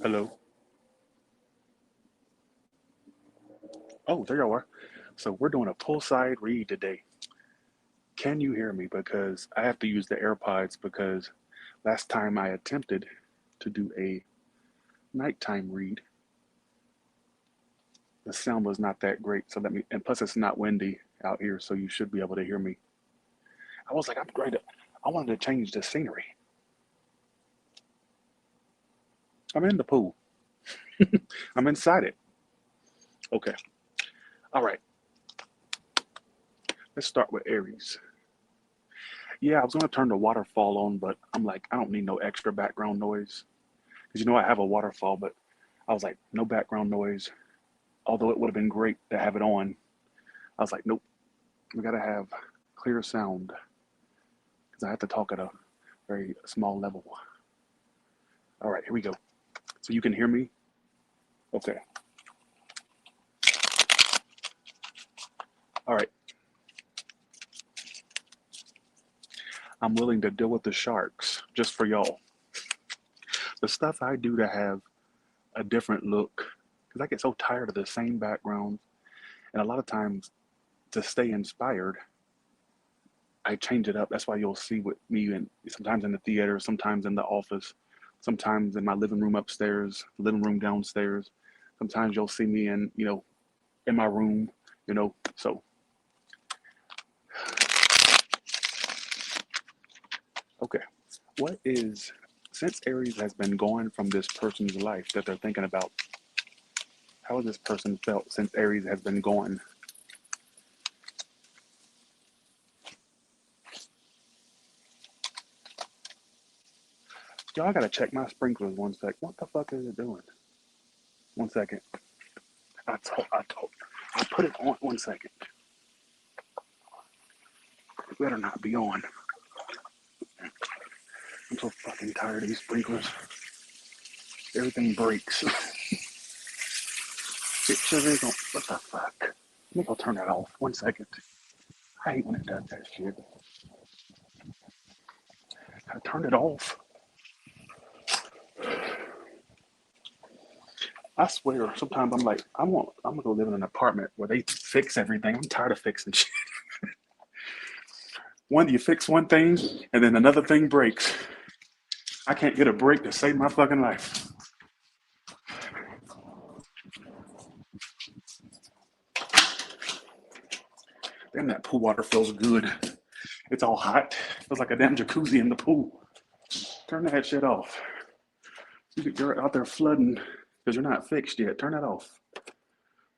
Hello. Oh, there you are. So we're doing a poolside read today. Can you hear me? Because I have to use the AirPods because last time I attempted to do a nighttime read, the sound was not that great. So let me, and plus it's not windy out here, so you should be able to hear me. I was like, I'm great. I wanted to change the scenery. I'm in the pool. I'm inside it. Okay. All right. Let's start with Aries. Yeah, I was gonna turn the waterfall on, but I'm like, I don't need no extra background noise. Because I have a waterfall, but I was like, no background noise. Although it would have been great to have it on, I was like, nope, we gotta have clear sound because I have to talk at a very small level. All right, here we go. So you can hear me? Okay. All right. I'm willing to deal with the sharks just for y'all. The stuff I do to have a different look because I get so tired of the same background. And a lot of times to stay inspired, I change it up. That's why you'll see with me and sometimes in the theater, sometimes in the office, sometimes in my living room upstairs, living room downstairs. Sometimes you'll see me in my room. So okay. What is since Aries has been gone from this person's life that they're thinking about, how has this person felt since Aries has been gone? Y'all gotta check my sprinklers 1 sec. What the fuck is it doing? 1 second. I put it on 1 second. It better not be on. I'm so fucking tired of these sprinklers. Everything breaks. What the fuck? I think I'll turn that off. 1 second. I hate when it does that shit. I turned it off. I swear, sometimes I'm like, I'm gonna go live in an apartment where they fix everything. I'm tired of fixing shit. You fix one thing and then another thing breaks. I can't get a break to save my fucking life. Damn, that pool water feels good. It's all hot. It feels like a damn jacuzzi in the pool. Turn that shit off. You're out there flooding because you're not fixed yet. Turn that off.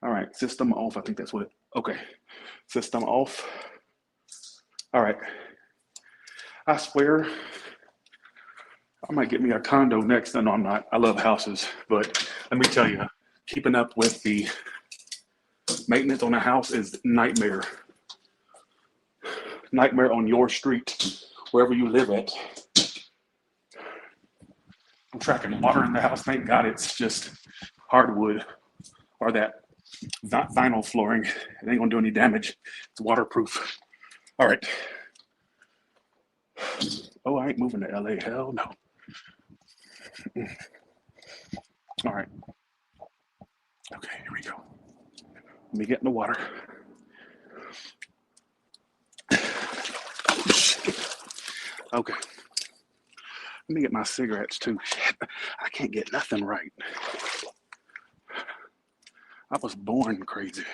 All right, system off. I think that's what it. Okay, system off. All right. I swear, I might get me a condo next. No, I'm not. I love houses, but let me tell you, keeping up with the maintenance on a house is nightmare. Nightmare on your street, wherever you live at. I'm tracking water in the house. Thank God it's just hardwood or that vinyl flooring. It ain't gonna do any damage. It's waterproof. All right. Oh, I ain't moving to LA. Hell no. All right. Okay, here we go. Let me get in the water. Okay. Let me get my cigarettes too. Shit. I can't get nothing right. I was born crazy.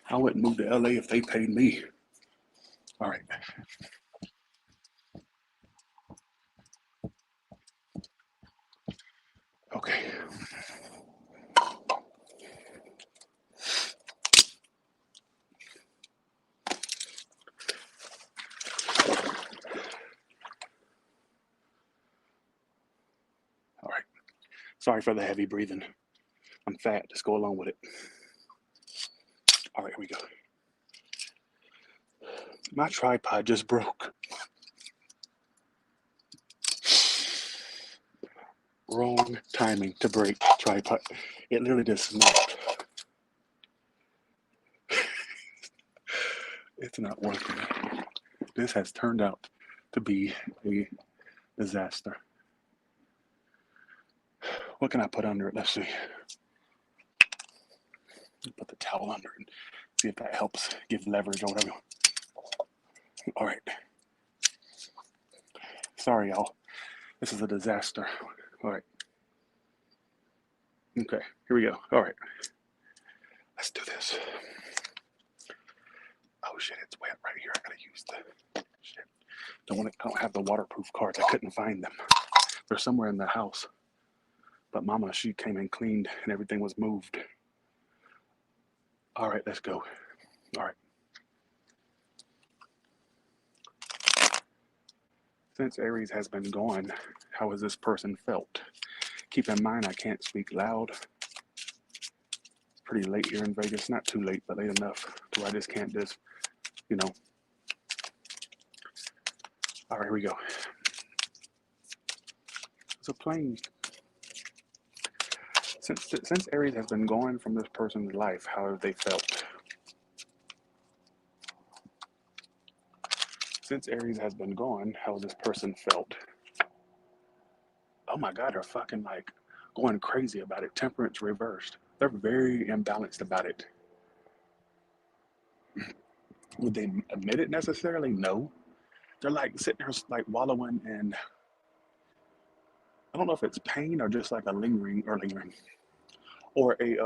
I wouldn't move to LA if they paid me. All right. Okay. All right. Sorry for the heavy breathing. I'm fat. Just go along with it. All right, here we go. My tripod just broke. Wrong timing to break tripod. It literally just snapped. It's not working. This has turned out to be a disaster. What can I put under it? Let's see. Put the towel under it and see if that helps give leverage or whatever. All right. Sorry, y'all. This is a disaster. All right. Okay, here we go. All right. Let's do this. Oh shit, it's wet right here. I gotta use the shit. I don't have the waterproof cards. I couldn't find them. They're somewhere in the house. But Mama, she came and cleaned and everything was moved. All right, let's go. All right. Since Aries has been gone, how has this person felt? Keep in mind, I can't speak loud. It's pretty late here in Vegas. Not too late, but late enough to where I just can't you know. All right, here we go. It's a plane. Since Aries has been gone from this person's life, how have they felt? Since Aries has been gone, how has this person felt? Oh my God, they're fucking like going crazy about it. Temperance reversed. They're very imbalanced about it. Would they admit it necessarily? No. They're like sitting there like wallowing in, I don't know if it's pain or just like a lingering or it's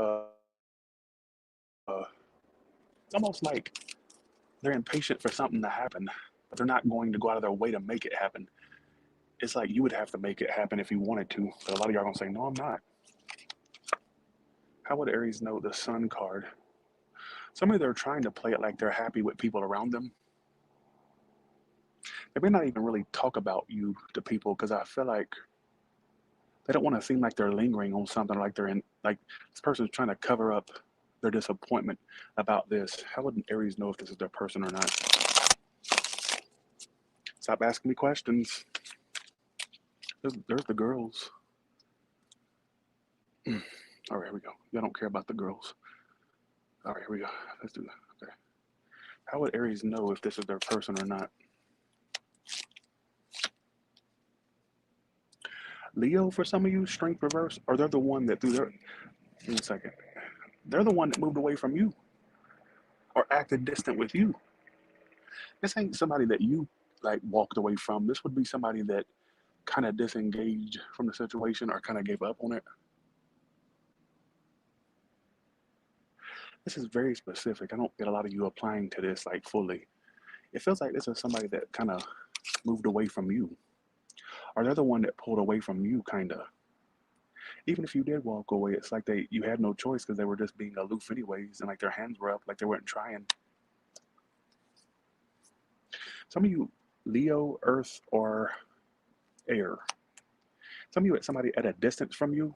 almost like they're impatient for something to happen, but they're not going to go out of their way to make it happen. It's like you would have to make it happen if you wanted to, but a lot of y'all are gonna say, no, I'm not. How would Aries know the Sun card? Somebody they're trying to play it like they're happy with people around them. They may not even really talk about you to people because I feel like they don't want to seem like they're lingering on something, like they're in, like this person's trying to cover up their disappointment about this. How would Aries know if this is their person or not? Stop asking me questions. There's the girls. All right, here we go. Y'all don't care about the girls. All right, here we go. Let's do that. Okay. How would Aries know if this is their person or not? Leo, for some of you, strength reverse, or they're the one that threw their. Give me a second. They're the one that moved away from you or acted distant with you. This ain't somebody that you like walked away from. This would be somebody that kind of disengaged from the situation or kind of gave up on it. This is very specific. I don't get a lot of you applying to this like fully. It feels like this is somebody that kind of moved away from you. Or they're the one that pulled away from you, kind of. Even if you did walk away, it's like you had no choice because they were just being aloof anyways, and like their hands were up, like they weren't trying. Some of you, Leo, Earth, or Air. Some of you, somebody at a distance from you.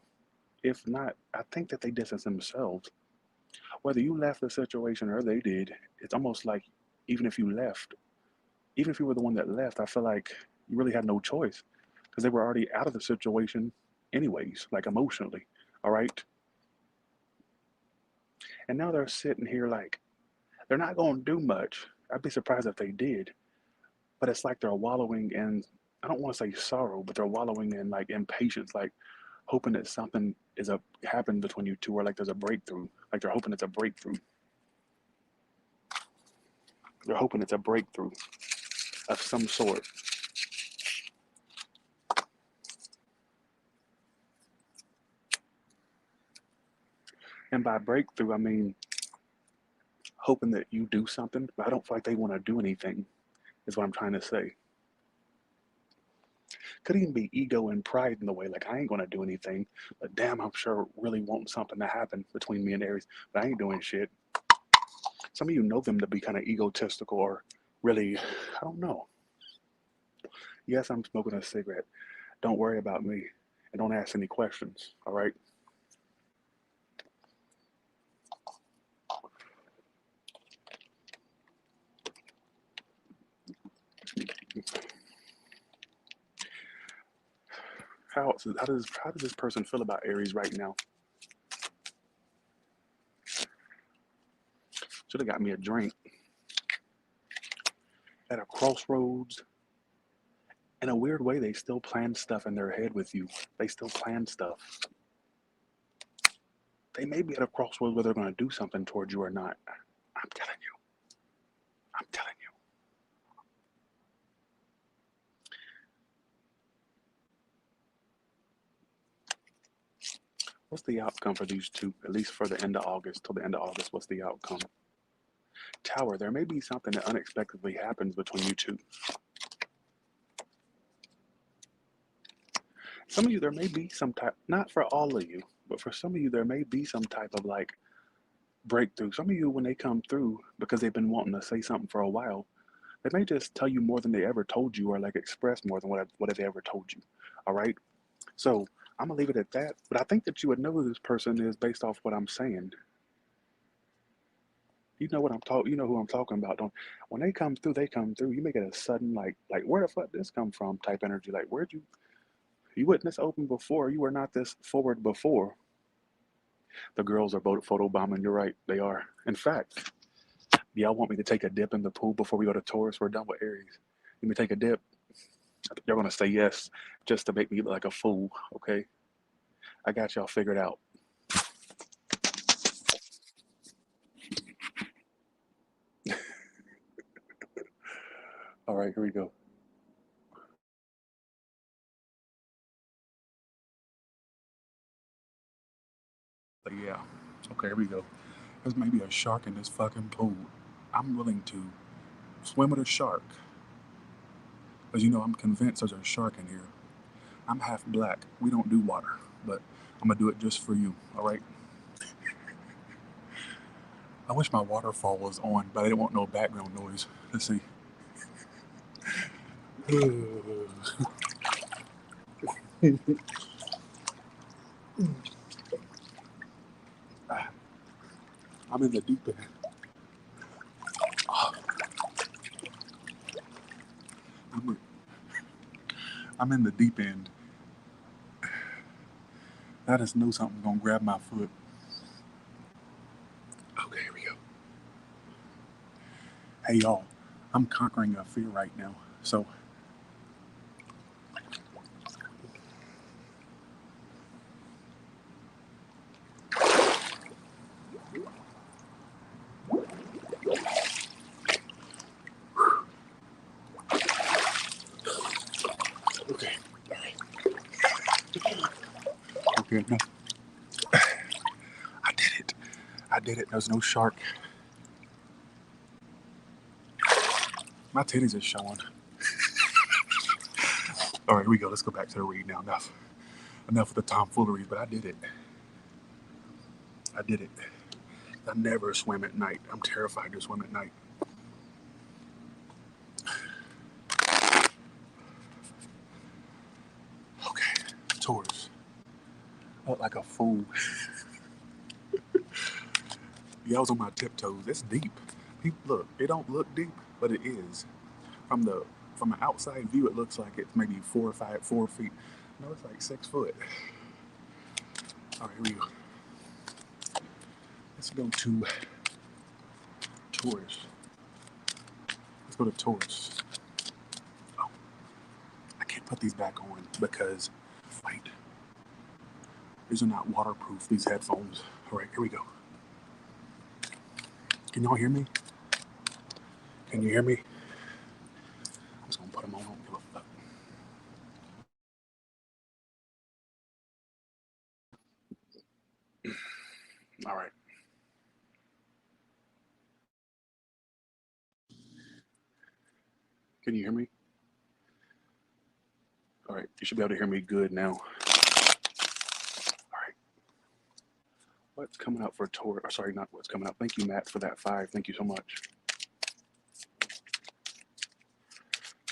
If not, I think that they distance themselves. Whether you left the situation or they did, it's almost like even if you left, even if you were the one that left, I feel like you really had no choice because they were already out of the situation anyways, like emotionally. All right. And now they're sitting here like they're not going to do much. I'd be surprised if they did. But it's like they're wallowing in, I don't want to say sorrow, but they're wallowing in like impatience, like hoping that something happened between you two, or like there's a breakthrough. Like they're hoping it's a breakthrough. They're hoping it's a breakthrough of some sort. And by breakthrough, I mean hoping that you do something, but I don't feel like they want to do anything, is what I'm trying to say. Could even be ego and pride in the way, like I ain't going to do anything, but damn, I'm sure really wanting something to happen between me and Aries, but I ain't doing shit. Some of you know them to be kind of egotistical or really, I don't know. Yes, I'm smoking a cigarette. Don't worry about me and don't ask any questions, all right? How does this person feel about Aries right now? Should have got me a drink. at a crossroads. In a weird way, they still plan stuff in their head with you. They still plan stuff. They may be at a crossroads where they're going to do something towards you or not. I'm telling you. I'm telling you. What's the outcome for these two? At least for the end of August, till the end of August, what's the outcome? Tower, there may be something that unexpectedly happens between you two. Some of you, there may be some type, not for all of you, but for some of you, there may be some type of like breakthrough. Some of you, when they come through, because they've been wanting to say something for a while, they may just tell you more than they ever told you, or like express more than what have they ever told you. All right. So I'm gonna leave it at that. But I think that you would know who this person is based off what I'm saying. You know what I'm talking. You know who I'm talking about. Don't when they come through, they come through. You make it a sudden like where the fuck this come from type energy. Like where'd you weren't this open before. You were not this forward before. The girls are photo bombing. You're right. They are. In fact, y'all want me to take a dip in the pool before we go to Taurus? We're done with Aries. Let me take a dip. You're gonna say yes just to make me look like a fool. Okay. I got y'all figured out. All right, here we go. But yeah, okay, here we go. There's maybe a shark in this fucking pool. I'm willing to swim with a shark. Because you know, I'm convinced there's a shark in here. I'm half black. We don't do water, but I'm gonna do it just for you, all right? I wish my waterfall was on, but I didn't want no background noise. Let's see. I'm in the deep end. I'm, I'm in the deep end. I just know something's gonna grab my foot. Okay, here we go. Hey y'all, I'm conquering a fear right now. So okay, all right. Okay, no. I did it. I did it. There's no shark. My titties are showing. All right, here we go. Let's go back to the read now. Enough of the tomfoolery, but I did it. I did it. I never swim at night. I'm terrified to swim at night. Okay, Taurus. I look like a fool. Yeah, I was on my tiptoes. It's deep. Look, it don't look deep, but it is. From an outside view, it looks like it's maybe 4 feet. No, it's like 6 foot. All right, here we go. Let's go to Taurus. Let's go to Taurus. Oh, I can't put these back on because, wait, these are not waterproof, these headphones. All right, here we go. Can y'all hear me? Can you hear me? I'm just gonna put them on. I don't give a fuck. All right. Can you hear me? All right. You should be able to hear me good now. All right. What's coming up for Taurus? Or sorry, not what's coming up. Thank you, Matt, for that 5. Thank you so much.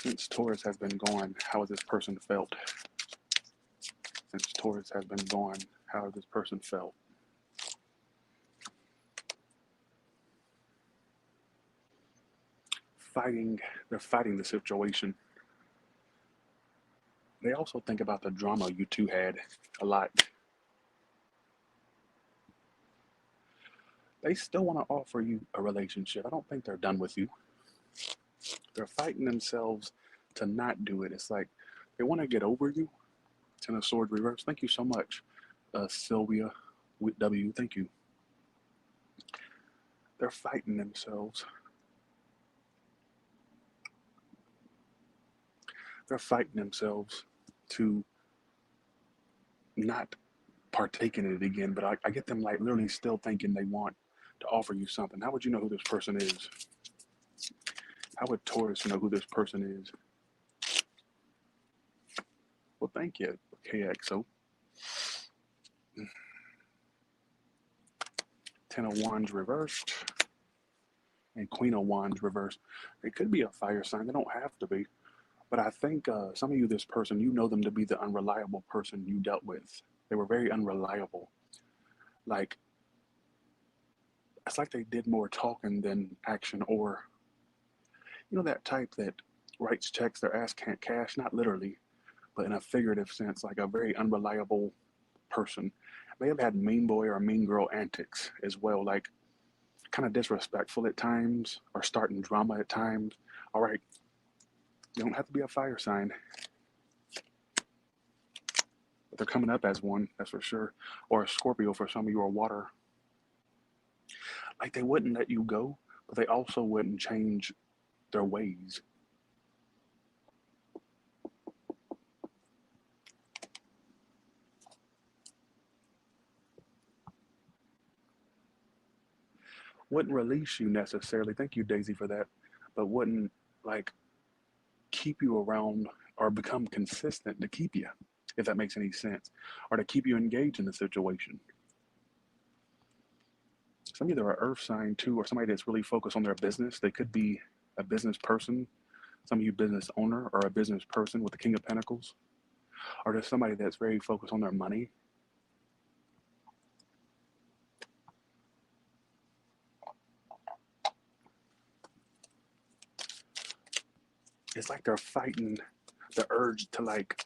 Since Taurus has been gone, how has this person felt? Since Taurus has been gone, how has this person felt? They're fighting the situation. They also think about the drama you two had a lot. They still want to offer you a relationship. I don't think they're done with you. They're fighting themselves to not do it. It's like they want to get over you. Ten of Swords reverse. Thank you so much, Sylvia with W. Thank you. They're fighting themselves. They're fighting themselves to not partake in it again. But I get them like literally still thinking they want to offer you something. How would you know who this person is? How would Taurus know who this person is? Well, thank you, KXO. Ten of Wands reversed and Queen of Wands reversed. It could be a fire sign. They don't have to be. But I think some of you, this person, you know them to be the unreliable person you dealt with. They were very unreliable. Like, it's like they did more talking than action, or, you know, that type that writes checks their ass can't cash, not literally, but in a figurative sense, like a very unreliable person. They have had mean boy or mean girl antics as well, like kind of disrespectful at times or starting drama at times. All right, you don't have to be a fire sign, but they're coming up as one, that's for sure. Or a Scorpio for some of you, or water. Like they wouldn't let you go, but they also wouldn't change their ways. Wouldn't release you necessarily. Thank you, Daisy, for that. But wouldn't like keep you around or become consistent to keep you, if that makes any sense, or to keep you engaged in the situation. Some of you are an earth sign too, or somebody that's really focused on their business. They could be a business person, some of you business owner or a business person with the King of Pentacles, or just somebody that's very focused on their money. It's like they're fighting the urge to like,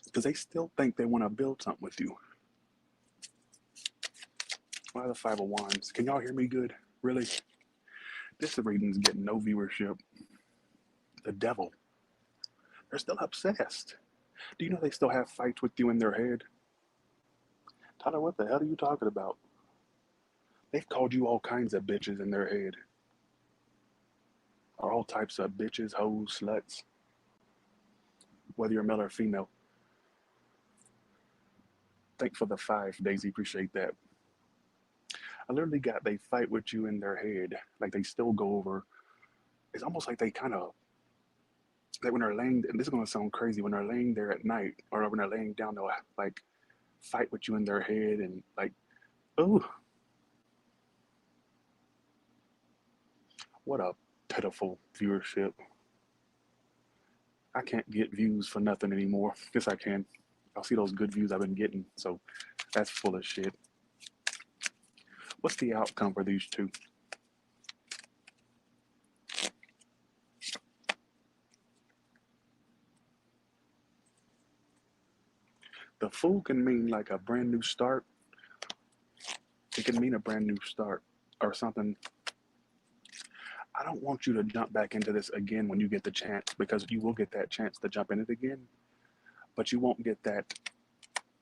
because they still think they want to build something with you. Why the Five of Wands? Can y'all hear me good? Really? This reading's getting no viewership. The Devil. They're still obsessed. Do you know they still have fights with you in their head? Tyler, what the hell are you talking about? They've called you all kinds of bitches in their head. Or all types of bitches, hoes, sluts. Whether you're male or female. Thanks for the 5, Daisy. Appreciate that. I literally got they fight with you in their head. Like they still go over. It's almost like they kind of, like when they're laying, and this is going to sound crazy, when they're laying there at night or when they're laying down, they'll like fight with you in their head and like, oh, what a pitiful viewership. I can't get views for nothing anymore. Yes, I can. I'll see those good views I've been getting. So that's full of shit. What's the outcome for these two? The Fool can mean like a brand new start. It can mean a brand new start or something. I don't want you to jump back into this again when you get the chance, because you will get that chance to jump in it again, but you won't get that.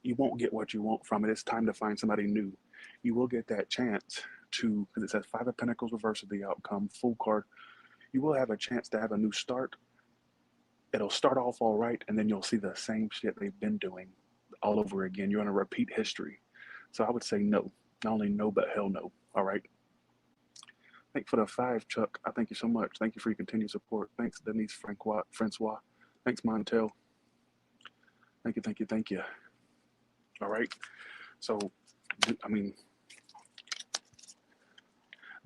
You won't get what you want from it. It's time to find somebody new. You will get that chance to, because it says 5 of Pentacles reverse of the outcome, Fool card. You will have a chance to have a new start. It'll start off all right, and then you'll see the same shit they've been doing all over again. You're going to repeat history. So I would say no. Not only no, but hell no. All right. Thank you for the 5, Chuck. I thank you so much. Thank you for your continued support. Thanks, Denise Francois. Thanks, Montel. Thank you, thank you, thank you. All right. So, I mean,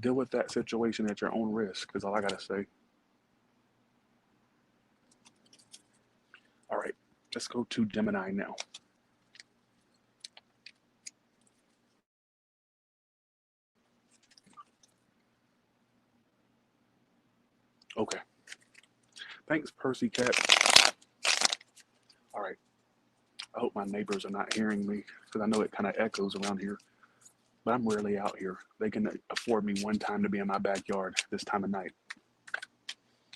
deal with that situation at your own risk, is all I got to say. All right. Let's go to Gemini now. Okay. Thanks, Percy Cat. All right. I hope my neighbors are not hearing me, because I know it kind of echoes around here. But I'm rarely out here. They can afford me one time to be in my backyard this time of night.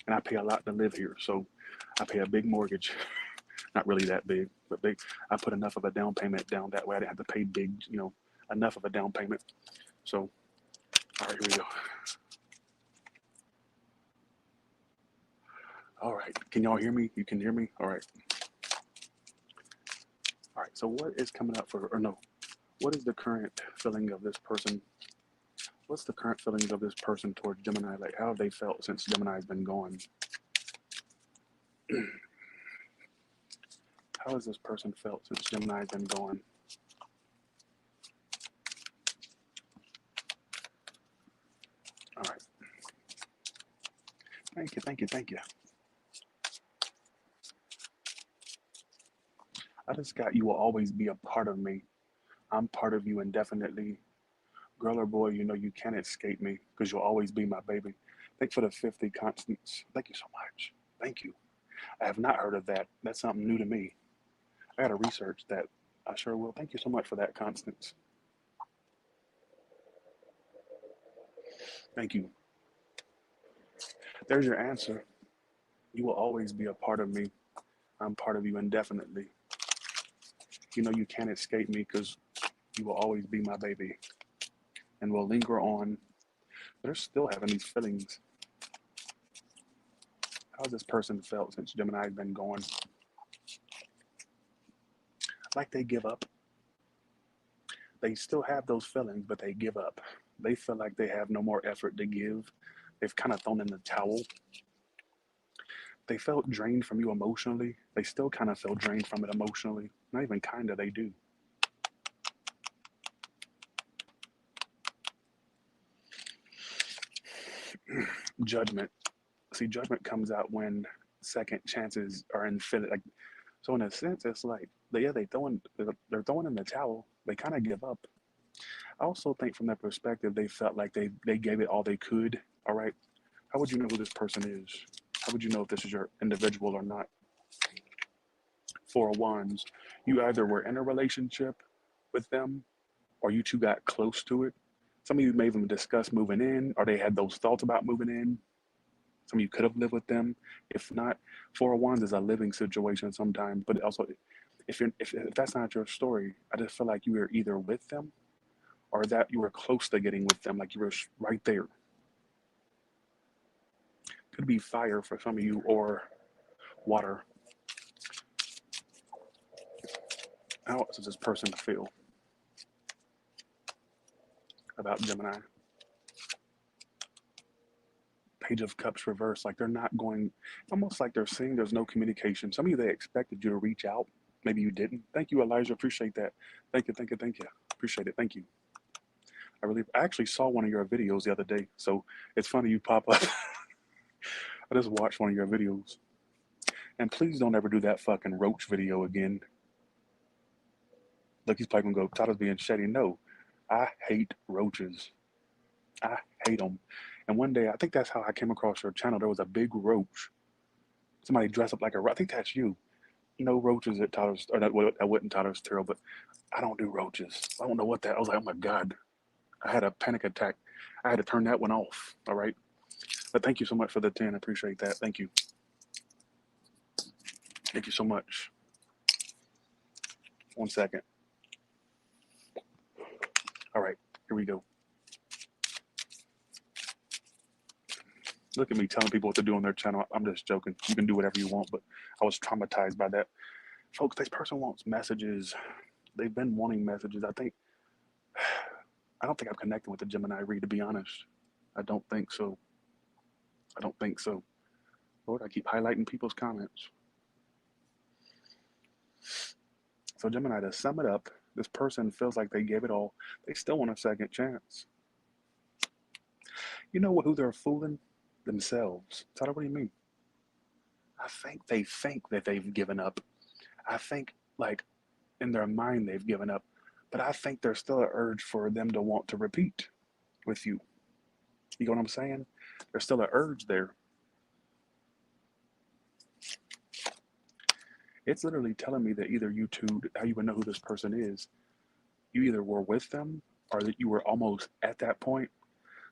and I pay a lot to live here. So I pay a big mortgage, not really that big, but big. I put enough of a down payment down that way I didn't have to pay big, enough of a down payment. So, all right, here we go. All right, can y'all hear me? You can hear me? All right. All right, so what is coming up for, or no, what is the current feeling of this person? What's the current feelings of this person towards Gemini? Like, how have they felt since Gemini's been gone? How has this person felt since Gemini's been gone? All right. Thank you, thank you, thank you. I just got, you will always be a part of me. I'm part of you indefinitely. Girl or boy, you can't escape me because you'll always be my baby. Thank you for the 50 constants. Thank you so much. Thank you. I have not heard of that. That's something new to me. I got to research that. I sure will. Thank you so much for that, Constance. Thank you. There's your answer. You will always be a part of me. I'm part of you indefinitely. You can't escape me because you will always be my baby. And we'll linger on. They're still having these feelings. How's this person felt since Gemini's been gone? Like they give up. They still have those feelings, but they give up. They feel like they have no more effort to give. They've kind of thrown in the towel. They felt drained from you emotionally. They still kind of feel drained from it emotionally. Not even kind of, they do. Judgment. See, judgment comes out when second chances are infinite. Like, so in a sense, it's like they're throwing in the towel. They kind of give up. I also think from that perspective, they felt like they gave it all they could. All right. How would you know who this person is? How would you know if this is your individual or not? Four of Wands. You either were in a relationship with them or you two got close to it. Some of you may even discuss moving in, or they had those thoughts about moving in. Some of you could have lived with them. If not, Four of Wands is a living situation sometimes. But also, if that's not your story, I just feel like you were either with them or that you were close to getting with them, like you were right there. Could be fire for some of you or water. How does this person feel about Gemini? Page of Cups reversed, like they're not going, almost like they're saying there's no communication. Some of you, they expected you to reach out. Maybe you didn't. Thank you, Elijah. Appreciate that. Thank you, thank you, thank you. Appreciate it. Thank you. I actually saw one of your videos the other day, so it's funny you pop up. I just watched one of your videos. And please don't ever do that fucking roach video again. Look, he's probably gonna go, Tyler's being shady. No, I hate roaches. I hate them. And one day, I think that's how I came across your channel. There was a big roach. Somebody dressed up like a roach. I think that's you. No roaches at Tyler's, or that wasn't Tyler's Tarot, but I don't do roaches. I don't know what that. I was like, oh my god, I had a panic attack. I had to turn that one off. All right, but thank you so much for the 10. I appreciate that. Thank you. Thank you so much. 1 second. All right, here we go. Look at me telling people what to do on their channel. I'm just joking. You can do whatever you want, but I was traumatized by that. Folks, this person wants messages. They've been wanting messages. I don't think I'm connecting with the Gemini read, to be honest. I don't think so. I don't think so. Lord, I keep highlighting people's comments. So Gemini, to sum it up, this person feels like they gave it all. They still want a second chance. You know who they're fooling? Themselves. Tyler, what do you mean? I think they think that they've given up. I think, like, in their mind they've given up. But I think there's still an urge for them to want to repeat with you. You know what I'm saying? There's still an urge there. It's literally telling me that either you two, how you would know who this person is, you either were with them or that you were almost at that point.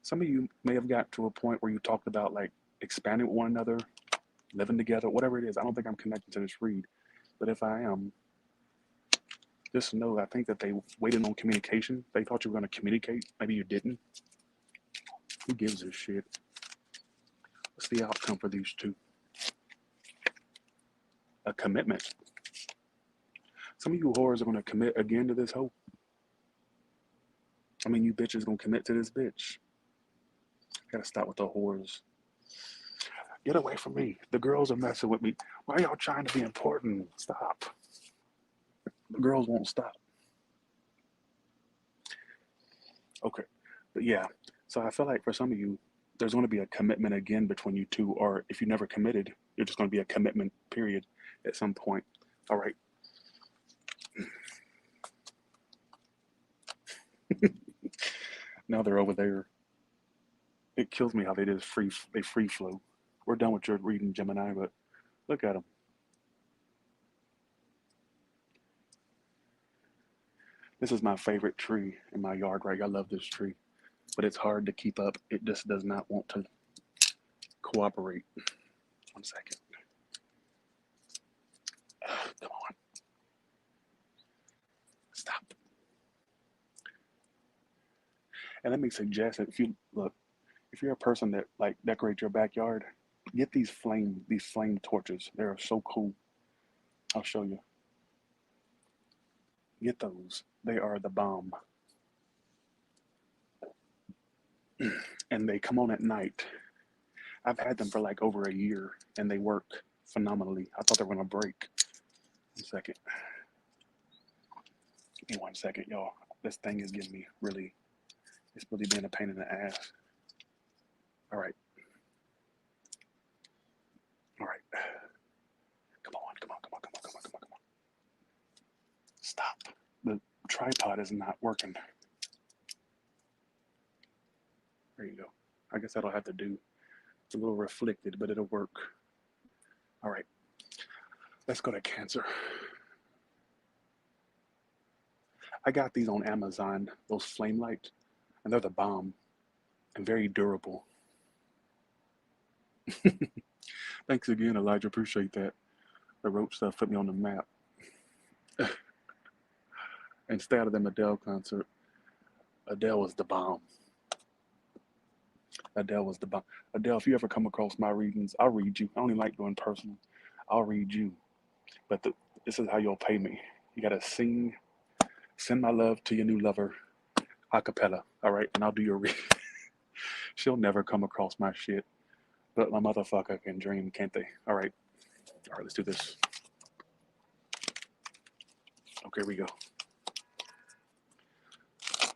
Some of you may have got to a point where you talked about, like, expanding with one another, living together, whatever it is. I don't think I'm connected to this read. But if I am, just know I think that they waited on communication. They thought you were going to communicate. Maybe you didn't. Who gives a shit? What's the outcome for these two? A commitment. Some of you whores are going to commit again to this hoe. I mean, you bitches going to commit to this bitch. Gotta stop with the whores. Get away from me. The girls are messing with me. Why are y'all trying to be important? Stop. The girls won't stop. Okay. But yeah. So I feel like for some of you, there's going to be a commitment again between you two, or if you never committed, you're just going to be a commitment period at some point. All right. Now they're over there. It kills me how they just free flow. We're done with your reading, Gemini, but look at them. This is my favorite tree in my yard, right? I love this tree, but it's hard to keep up. It just does not want to cooperate. 1 second. Come on. Stop. And let me suggest that if you're a person that like decorate your backyard, get these flame torches. They are so cool. I'll show you. Get those. They are the bomb. And they come on at night. I've had them for like over a year and they work phenomenally. I thought they were gonna break. 1 second. Give me 1 second, y'all. This thing is getting me really, it's really being a pain in the ass. All right. All right. Come on. Stop. The tripod is not working. There you go. I guess that'll have to do. It's a little reflected, but it'll work. All right. Let's go to Cancer. I got these on Amazon, those flame lights, and they're the bomb and very durable. Thanks again, Elijah. Appreciate that. The roach stuff put me on the map. Instead of them Adele concert, Adele was the bomb. Adele was the bomb. Adele, if you ever come across my readings, I'll read you. I don't even like doing personal. I'll read you. But this is how you'll pay me. You gotta sing, send my love to your new lover, a cappella. All right, and I'll do your read. She'll never come across my shit, but my motherfucker can dream, can't they? All right, let's do this. Okay, here we go.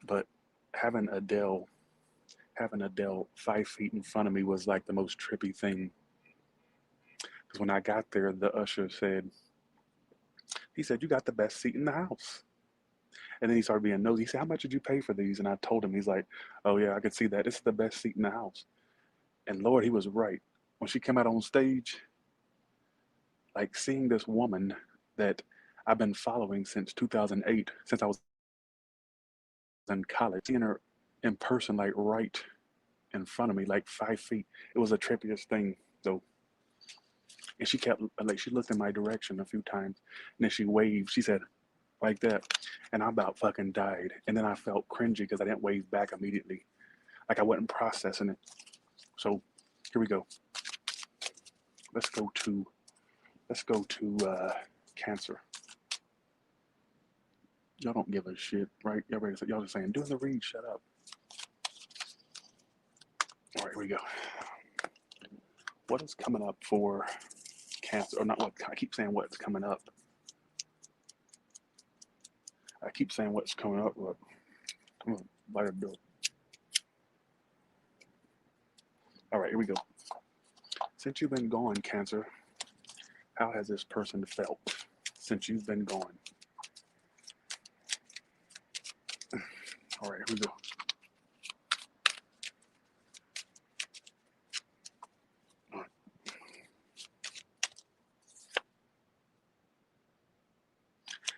But having Adele 5 feet in front of me was like the most trippy thing. Because when I got there, the usher said, you got the best seat in the house. And then he started being nosy. He said, how much did you pay for these? And I told him, he's like, oh yeah, I could see that. This is the best seat in the house. And Lord, he was right. When she came out on stage, like seeing this woman that I've been following since 2008, since I was in college, seeing her in person, like right in front of me, like 5 feet. It was the trippiest thing, though. And she kept, like, she looked in my direction a few times, and then she waved. She said, like that. And I about fucking died. And then I felt cringy because I didn't wave back immediately. Like I wasn't processing it. So here we go. Let's go to Cancer. Y'all don't give a shit, right? Y'all just saying, doing the read, shut up. All right, here we go. What is coming up for Cancer? Or not what, I keep saying what's coming up. I keep saying what's coming up, but I'm gonna let it go. All right, here we go. Since you've been gone, Cancer, how has this person felt since you've been gone? All right, here we go. All right.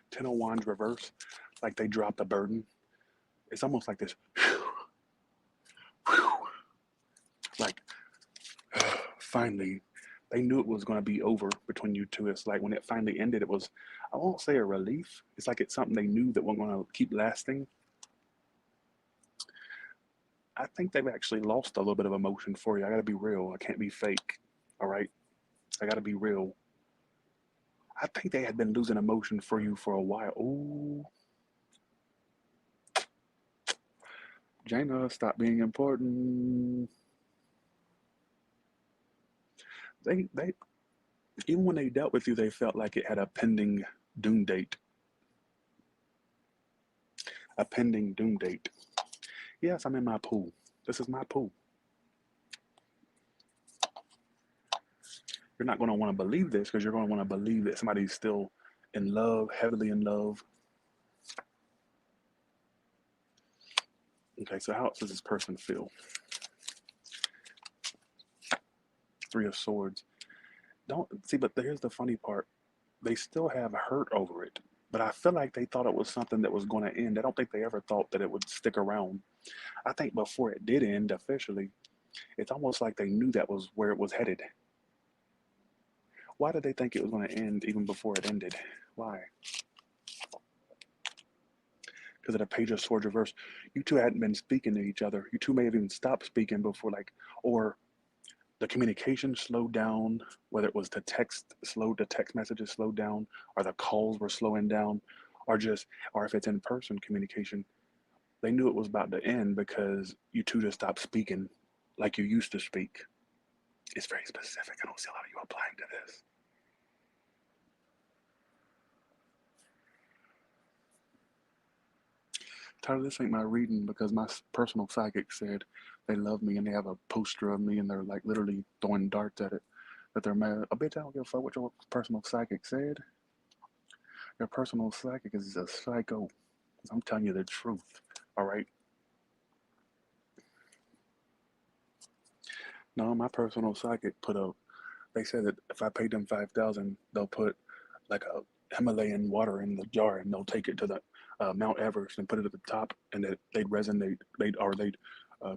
10 of Wands reverse, like they dropped a burden. It's almost like this, like finally, they knew it was going to be over between you two. It's like when it finally ended, it was, I won't say a relief. It's like it's something they knew that wasn't going to keep lasting. I think they've actually lost a little bit of emotion for you. I got to be real. I can't be fake. All right. I got to be real. I think they had been losing emotion for you for a while. Ooh, Jaina, stop being important. They, even when they dealt with you, they felt like it had a pending doom date. A pending doom date. Yes, I'm in my pool. This is my pool. You're not going to want to believe this because you're going to want to believe that somebody's still in love, heavily in love. Okay, so how does this person feel? Three of Swords. Don't see, but here's the funny part. They still have hurt over it, but I feel like they thought it was something that was going to end. I don't think they ever thought that it would stick around. I think before it did end officially, it's almost like they knew that was where it was headed. Why did they think it was going to end even before it ended? Why? Because of the Page of Swords reverse. You two hadn't been speaking to each other. You two may have even stopped speaking before, like, or the communication slowed down, whether it was the text messages slowed down, or the calls were slowing down, or if it's in person communication, they knew it was about to end because you two just stopped speaking like you used to speak. It's very specific. I don't see a lot of you applying to this. Tyler, this ain't my reading because my personal psychic said they love me and they have a poster of me and they're like literally throwing darts at it. That they're mad. I bet I don't give a fuck what your personal psychic said. Your personal psychic is a psycho. I'm telling you the truth. All right. No, my personal psychic put a. They said that if I paid them 5,000, they'll put like a Himalayan water in the jar and they'll take it to the Mount Everest and put it at the top, and that they'd resonate. They'd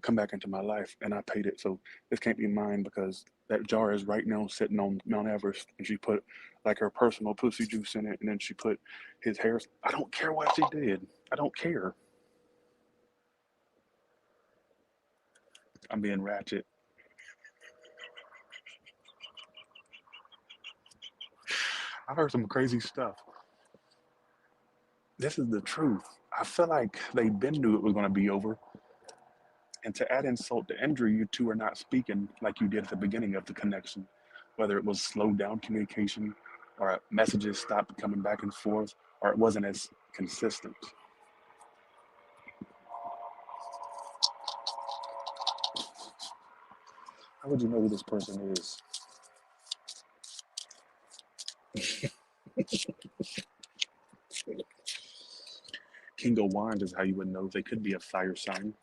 come back into my life, and I paid it. So this can't be mine because that jar is right now sitting on Mount Everest, and she put like her personal pussy juice in it, and then she put his hair. I don't care what she did. I don't care. I'm being ratchet. I heard some crazy stuff. This is the truth. I feel like they been knew it was going to be over. And to add insult to injury, you two are not speaking like you did at the beginning of the connection, whether it was slowed down communication or messages stopped coming back and forth or it wasn't as consistent. How would you know who this person is? King of Wands is how you would know they could be a fire sign.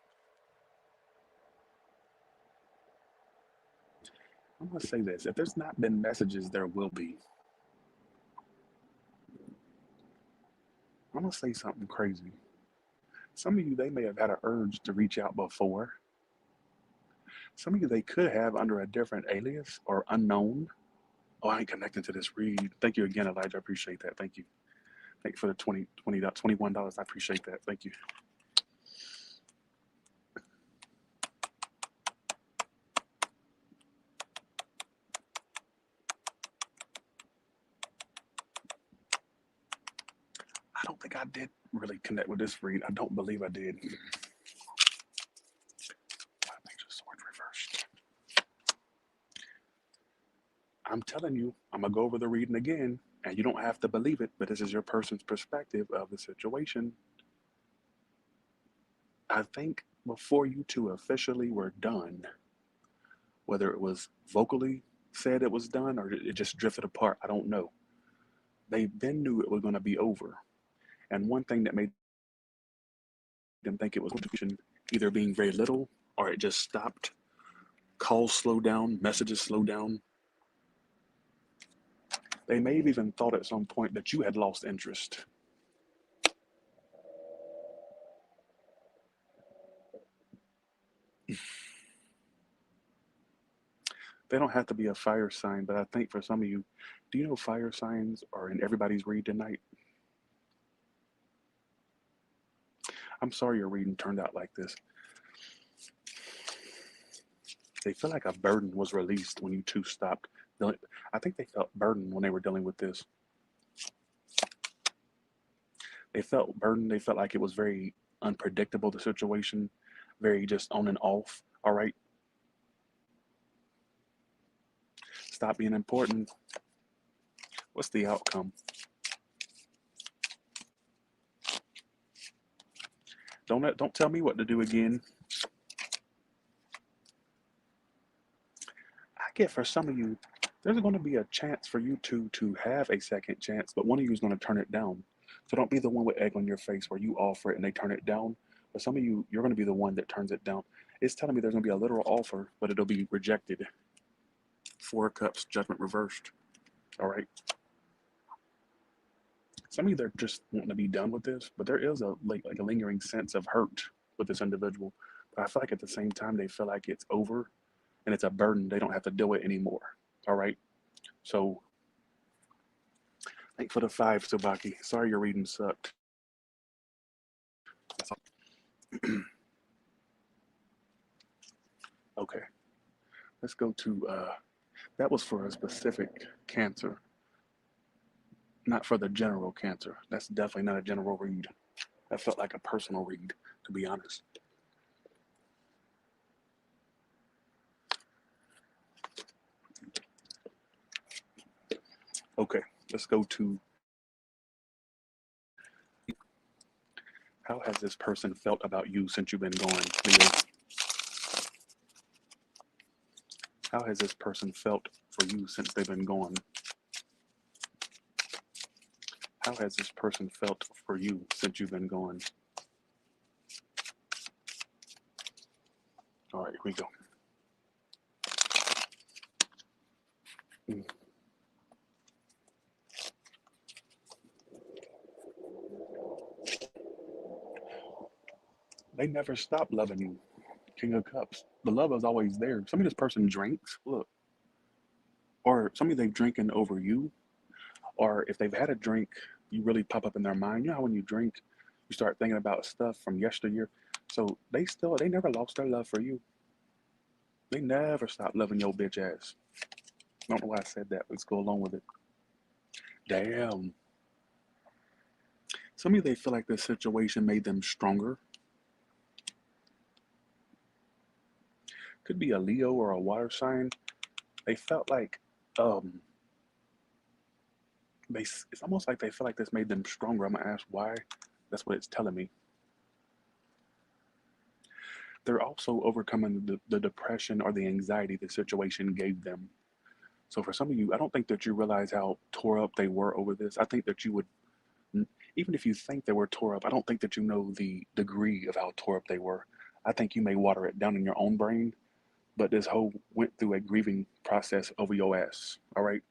I'm going to say this. If there's not been messages, there will be. I'm going to say something crazy. Some of you, they may have had an urge to reach out before. Some of you, they could have under a different alias or unknown. Oh, I ain't connecting to this read. Thank you again, Elijah. I appreciate that. Thank you. Thank you for the $21. I appreciate that. Thank you. I don't think I did really connect with this read. I don't believe I did. Sword reversed. I'm telling you, I'm gonna go over the reading again, and you don't have to believe it, but this is your person's perspective of the situation. I think before you two officially were done, whether it was vocally said it was done or it just drifted apart, I don't know. They then knew it was going to be over. And one thing that made them think it was either being very little or it just stopped. Calls slowed down, messages slowed down. They may have even thought at some point that you had lost interest. They don't have to be a fire sign, but I think for some of you, do you know fire signs are in everybody's read tonight? I'm sorry your reading turned out like this. They feel like a burden was released when you two stopped. I think they felt burdened when they were dealing with this. They felt burdened. They felt like it was very unpredictable, the situation, very just on and off. All right, stop being important. What's the outcome? Don't tell me what to do again. I get for some of you, there's going to be a chance for you two to have a second chance, but one of you is going to turn it down. So don't be the one with egg on your face where you offer it and they turn it down. But some of you, you're going to be the one that turns it down. It's telling me there's going to be a literal offer, but it'll be rejected. Four cups, judgment reversed. All right. Some of you, they're just wanting to be done with this, but there is like a lingering sense of hurt with this individual. But I feel like at the same time, they feel like it's over and it's a burden they don't have to deal with anymore. All right. So thank for the five, Subaki. Sorry your reading sucked. Okay. Let's go to that was for a specific cancer, not for the general cancer. That's definitely not a general read. That felt like a personal read, to be honest. Okay, let's go to how has this person felt about you since you've been gone, Leo? How has this person felt for you since they've been gone? How has this person felt for you since you've been gone? All right, here we go. They never stop loving you. King of Cups. The love is always there. Some of this person drinks, look, or some of they've drinking over you, or if they've had a drink, you really pop up in their mind. You know how when you drink, you start thinking about stuff from yesteryear. So they never lost their love for you. They never stopped loving your bitch ass. I don't know why I said that. Let's go along with it. Damn. Some of you, they feel like this situation made them stronger. Could be a Leo or a water sign. They felt like um it's almost like they feel like this made them stronger. I'm gonna ask why. That's what it's telling me. They're also overcoming the depression or the anxiety the situation gave them. So for some of you, I don't think that you realize how tore up they were over this. I think that you would, even if you think they were tore up, I don't think that you know the degree of how tore up they were. I think you may water it down in your own brain, but this whole went through a grieving process over your ass. All right.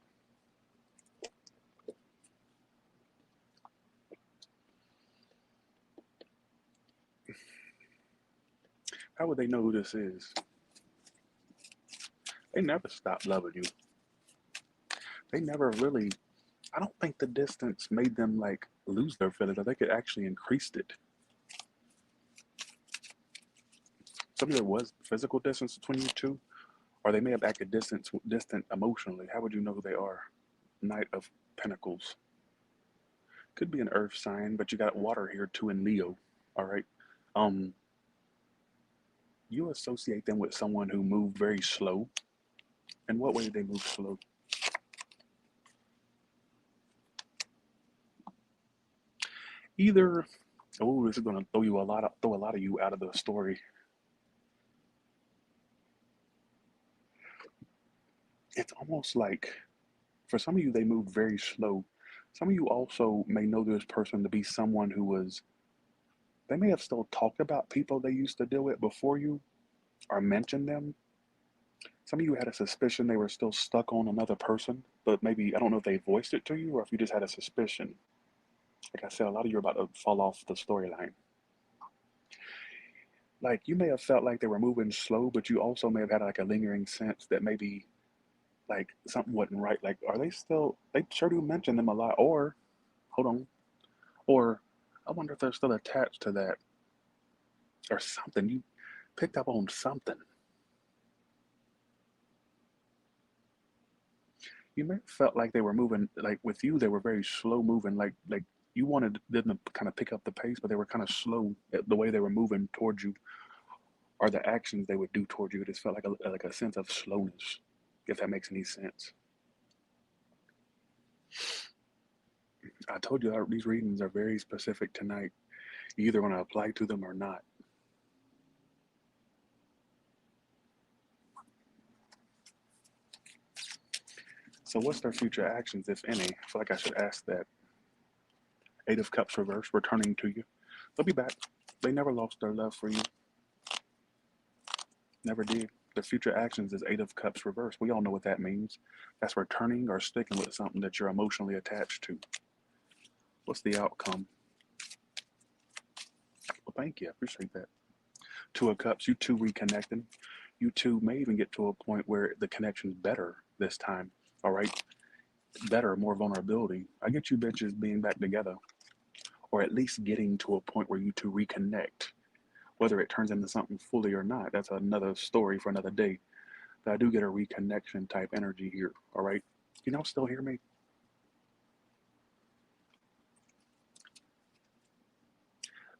How would they know who this is? They never stopped loving you. They never really. I don't think the distance made them like lose their feelings. I think it actually increased it. Some of there was physical distance between you two, or they may have acted distant emotionally. How would you know who they are? Knight of Pentacles. Could be an earth sign, but you got water here too in Leo. All right. Um, you associate them with someone who moved very slow. In what way did they move slow? Either, oh, this is gonna throw a lot of you out of the story. It's almost like for some of you they moved very slow. Some of you also may know this person to be someone who was. They may have still talked about people they used to deal with before you, or mentioned them. Some of you had a suspicion they were still stuck on another person, but maybe I don't know if they voiced it to you or if you just had a suspicion. Like I said, a lot of you are about to fall off the storyline. Like you may have felt like they were moving slow, but you also may have had like a lingering sense that maybe like something wasn't right. Like, are they still? They sure do mention them a lot. Or hold on, or I wonder if they're still attached to that or something. You picked up on something. You may have felt like they were moving, like with you, they were very slow moving. Like you wanted them to kind of pick up the pace, but they were kind of slow at the way they were moving towards you, or the actions they would do towards you. It just felt like a sense of slowness, if that makes any sense. I told you that these readings are very specific tonight. You either want to apply to them or not. So, what's their future actions, if any? I feel like I should ask that. Eight of Cups reverse, returning to you. They'll be back. They never lost their love for you. Never did. Their future actions is Eight of Cups reverse. We all know what that means. That's returning or sticking with something that you're emotionally attached to. What's the outcome? Well, thank you. I appreciate that. Two of Cups, you two reconnecting. You two may even get to a point where the connection's better this time. All right? Better, more vulnerability. I get you bitches being back together. Or at least getting to a point where you two reconnect. Whether it turns into something fully or not, that's another story for another day. But I do get a reconnection type energy here. All right? You know, still hear me?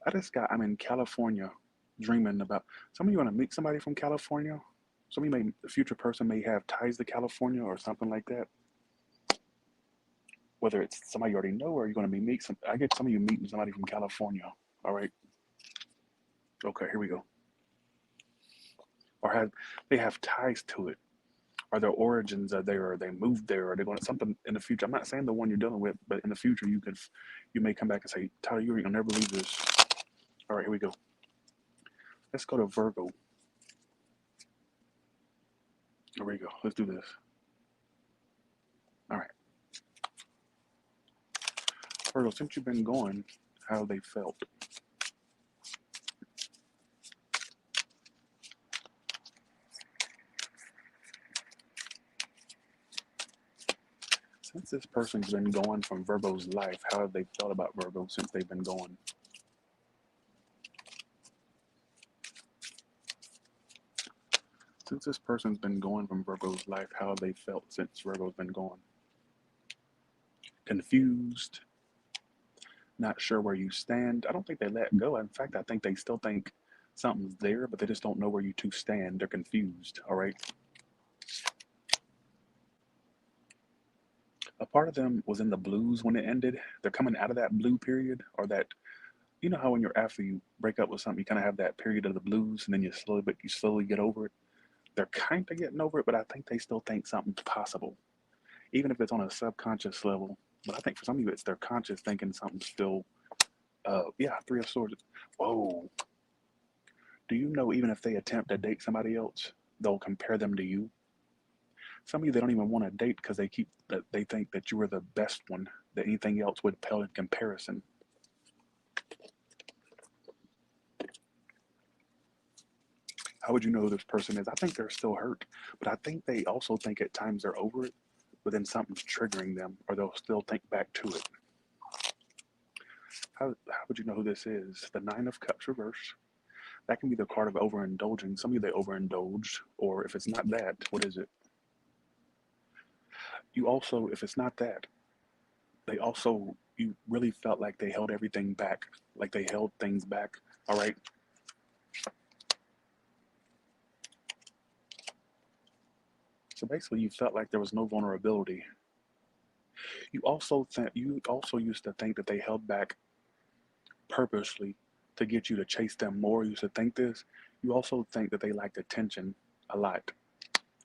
I'm in California dreaming about, some of you want to meet somebody from California? Some of you may, the future person may have ties to California or something like that. Whether it's somebody you already know or you're going to be meet some, I get some of you meeting somebody from California. All right. Okay, here we go. Or have they have ties to it? Are their origins are there? Or they moved there? Or they're going to something in the future? I'm not saying the one you're dealing with, but in the future you may come back and say, Tyler, you'll never believe this. All right, here we go. Let's go to Virgo. Here we go. Let's do this. All right. Virgo, since you've been going, how have they felt? Since this person's been going from Virgo's life, how have they felt about Virgo since they've been going? Since this person's been going from Virgo's life, how have they felt since Virgo's been gone? Confused, not sure where you stand. I don't think they let go. In fact, I think they still think something's there, but they just don't know where you two stand. They're confused, all right? A part of them was in the blues when it ended. They're coming out of that blue period, or that, you know how when you're after you break up with something, you kind of have that period of the blues, and then you slowly get over it. They're kind of getting over it, but I think they still think something's possible, even if it's on a subconscious level. But I think for some of you, it's their conscious thinking something's still, yeah, Three of Swords. Whoa. Do you know even if they attempt to date somebody else, they'll compare them to you? Some of you, they don't even want to date because they think that you are the best one, that anything else would pale in comparison. How would you know who this person is? I think they're still hurt, but I think they also think at times they're over it, but then something's triggering them, or they'll still think back to it. How would you know who this is? The Nine of Cups reverse. That can be the card of overindulging. Some of you, they overindulge, or if it's not that, what is it? You also, if it's not that, they also, you really felt like they held everything back, like they held things back. All right. So basically, you felt like there was no vulnerability. You also used to think that they held back purposely to get you to chase them more. You used to think this. You also think that they liked attention a lot.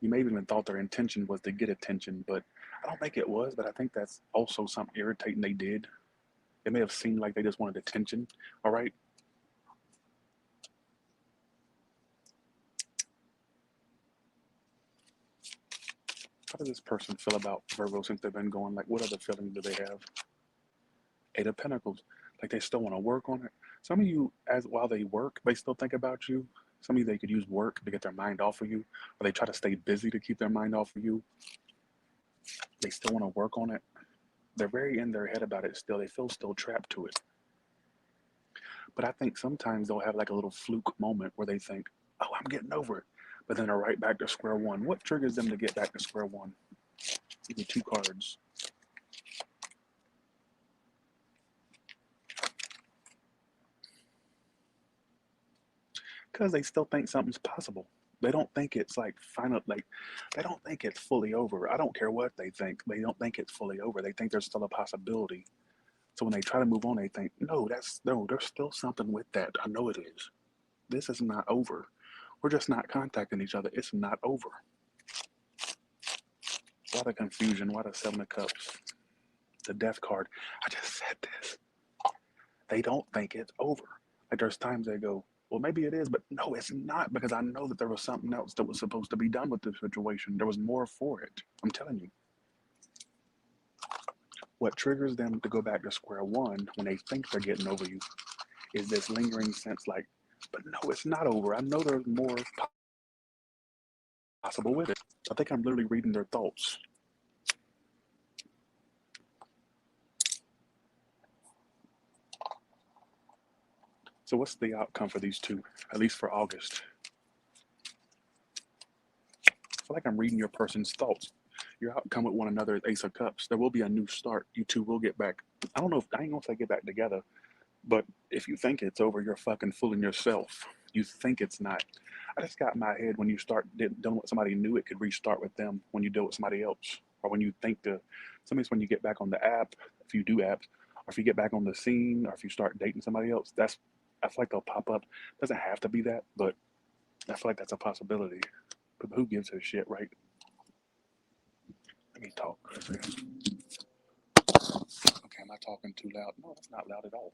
You may have even thought their intention was to get attention, but I don't think it was. But I think that's also something irritating they did. It may have seemed like they just wanted attention. All right. How does this person feel about Virgo since they've been going? Like, what other feelings do they have? Eight of Pentacles. Like they still want to work on it. Some of you, as while they work, they still think about you. Some of you, they could use work to get their mind off of you, or they try to stay busy to keep their mind off of you. They still want to work on it. They're very in their head about it still. They feel still trapped to it. But I think sometimes they'll have like a little fluke moment where they think, oh, I'm getting over it. But then they're right back to square one. What triggers them to get back to square one? Give me two cards. Because they still think something's possible. They don't think it's like final, like they don't think it's fully over. I don't care what they think. They don't think it's fully over. They think there's still a possibility. So when they try to move on, they think, no, there's still something with that. I know it is. This is not over. We're just not contacting each other. It's not over. A lot of confusion. Why the Seven of Cups? The Death card. I just said this. They don't think it's over. Like there's times they go, well, maybe it is, but no, it's not, because I know that there was something else that was supposed to be done with this situation. There was more for it. I'm telling you. What triggers them to go back to square one when they think they're getting over you is this lingering sense like, but no, it's not over. I know there's more possible with it. I think I'm literally reading their thoughts. So what's the outcome for these two, at least for August? I feel like I'm reading your person's thoughts. Your outcome with one another is Ace of Cups. There will be a new start. You two will get back. I don't know if I ain't gonna say get back together, but if you think it's over, you're fucking fooling yourself. You think it's not. I just got in my head when you start dealing with somebody new, it could restart with them when you deal with somebody else. Or when you think sometimes when you get back on the app, if you do apps, or if you get back on the scene, or if you start dating somebody else, I feel like they'll pop up. It doesn't have to be that, but I feel like that's a possibility. But who gives a shit, right? Let me talk. Okay, am I talking too loud? No, that's not loud at all.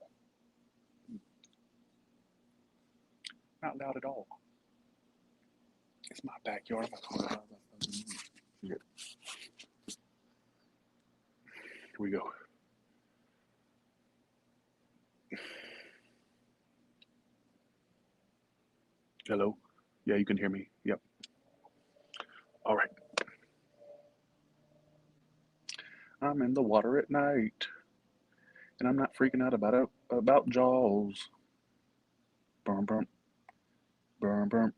Not loud at all. It's my backyard. Here we go. Hello? Yeah, you can hear me. Yep. All right. I'm in the water at night, and I'm not freaking out about Jaws. Burn, burn, burn, burn,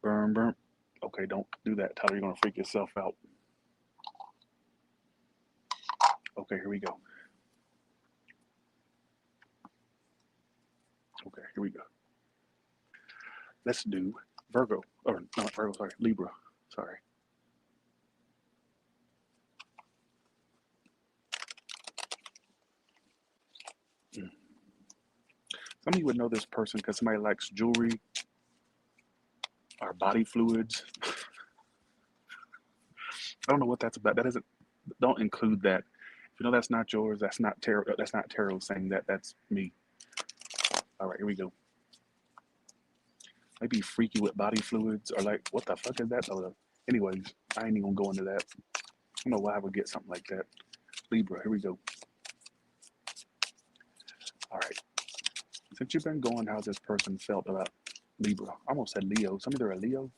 burn, burn. Okay, don't do that, Tyler. You're gonna freak yourself out. Okay, here we go. Okay, here we go. Let's do Virgo, or not Virgo. Sorry, Libra. Sorry. Mm. Some of you would know this person because somebody likes jewelry or body fluids. I don't know what that's about. That isn't. Don't include that. If you know that's not yours, that's not tarot. That's not tarot saying that. That's me. All right, here we go. Maybe freaky with body fluids or like, what the fuck is that? Anyways, I ain't even gonna go into that. I don't know why I would get something like that. Libra, here we go. All right. Since you've been going, how's this person felt about Libra? I almost said Leo. Some of them are Leo.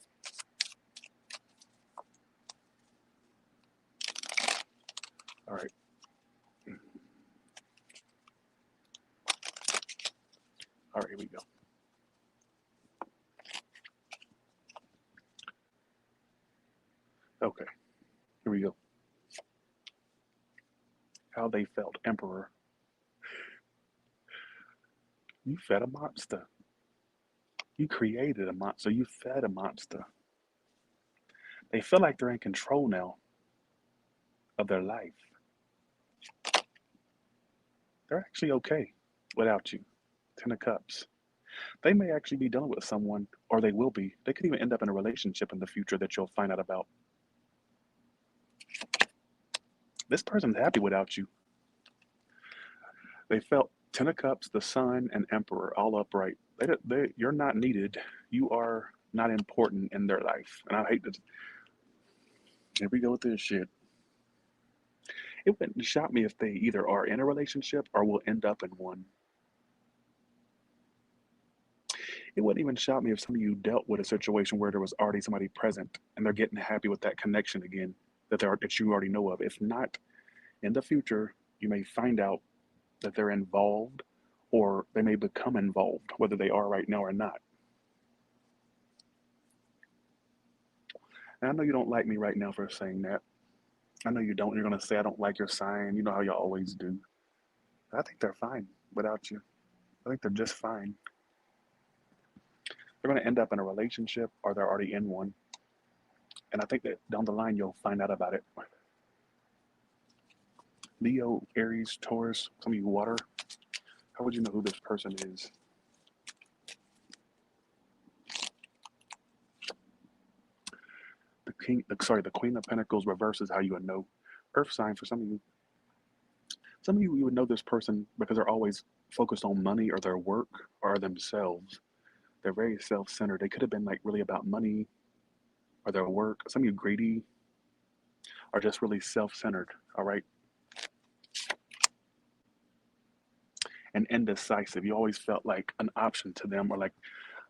All right. All right, here we go. Okay, here we go. How they felt. Emperor. You fed a monster. You created a monster. You fed a monster. They feel like they're in control now of their life. They're actually okay without you. Ten of Cups. They may actually be dealing with someone, or they will be. They could even end up in a relationship in the future that you'll find out about. This person's happy without you. They felt Ten of Cups, the Sun, and Emperor all upright. You're not needed. You are not important in their life. And I hate to. Here we go with this shit. It wouldn't shock me if they either are in a relationship or will end up in one. It wouldn't even shock me if some of you dealt with a situation where there was already somebody present and they're getting happy with that connection again. that you already know of. If not, in the future, you may find out that they're involved or they may become involved, whether they are right now or not. And I know you don't like me right now for saying that. I know you don't. You're going to say I don't like your sign. You know how you always do. I think they're fine without you. I think they're just fine. They're going to end up in a relationship or they're already in one. And I think that down the line, you'll find out about it. Leo, Aries, Taurus, some of you water. How would you know who this person is? The Queen of Pentacles reverse is how you would know. Earth sign for some of you. Some of you would know this person because they're always focused on money or their work or themselves. They're very self-centered. They could have been like really about money or their work. Some of you greedy are just really self-centered. All right. And indecisive. You always felt like an option to them, or like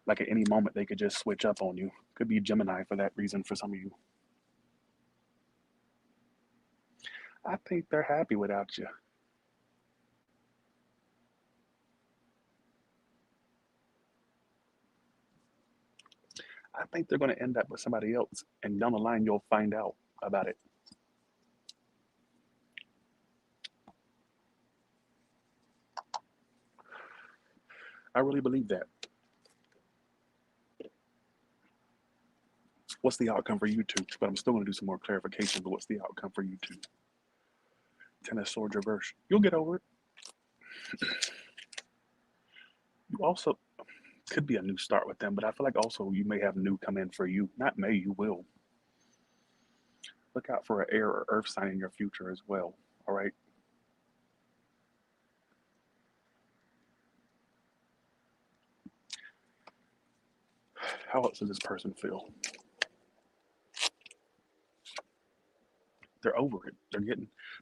at any moment they could just switch up on you. Could be Gemini for that reason for some of you. I think they're happy without you. I think they're going to end up with somebody else, and down the line you'll find out about it. I really believe that. What's the outcome for you two? But I'm still going to do some more clarification, but what's the outcome for you two? Ten of Swords reverse. You'll get over it. You also could be a new start with them, but I feel like also you may have new come in for you. Not may, you will. Look out for an air or earth sign in your future as well. All right. How else does this person feel? They're over it.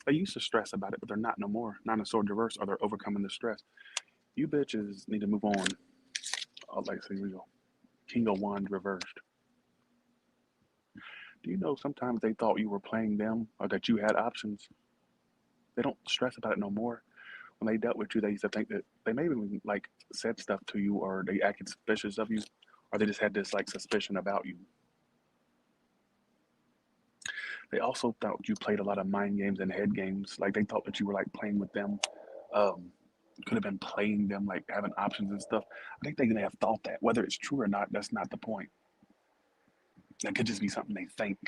They used to stress about it, but they're not no more. Nine of Swords reverse, or they're overcoming the stress. You bitches need to move on. Like, here we go. King of Wands reversed. Do you know sometimes they thought you were playing them or that you had options? They don't stress about it no more. When they dealt with you, they used to think that they maybe like said stuff to you or they acted suspicious of you or they just had this like suspicion about you. They also thought you played a lot of mind games and head games. Like they thought that you were like playing with them. Could have been playing them, like having options and stuff. I think they may have thought that. Whether it's true or not, that's not the point. That could just be something they think.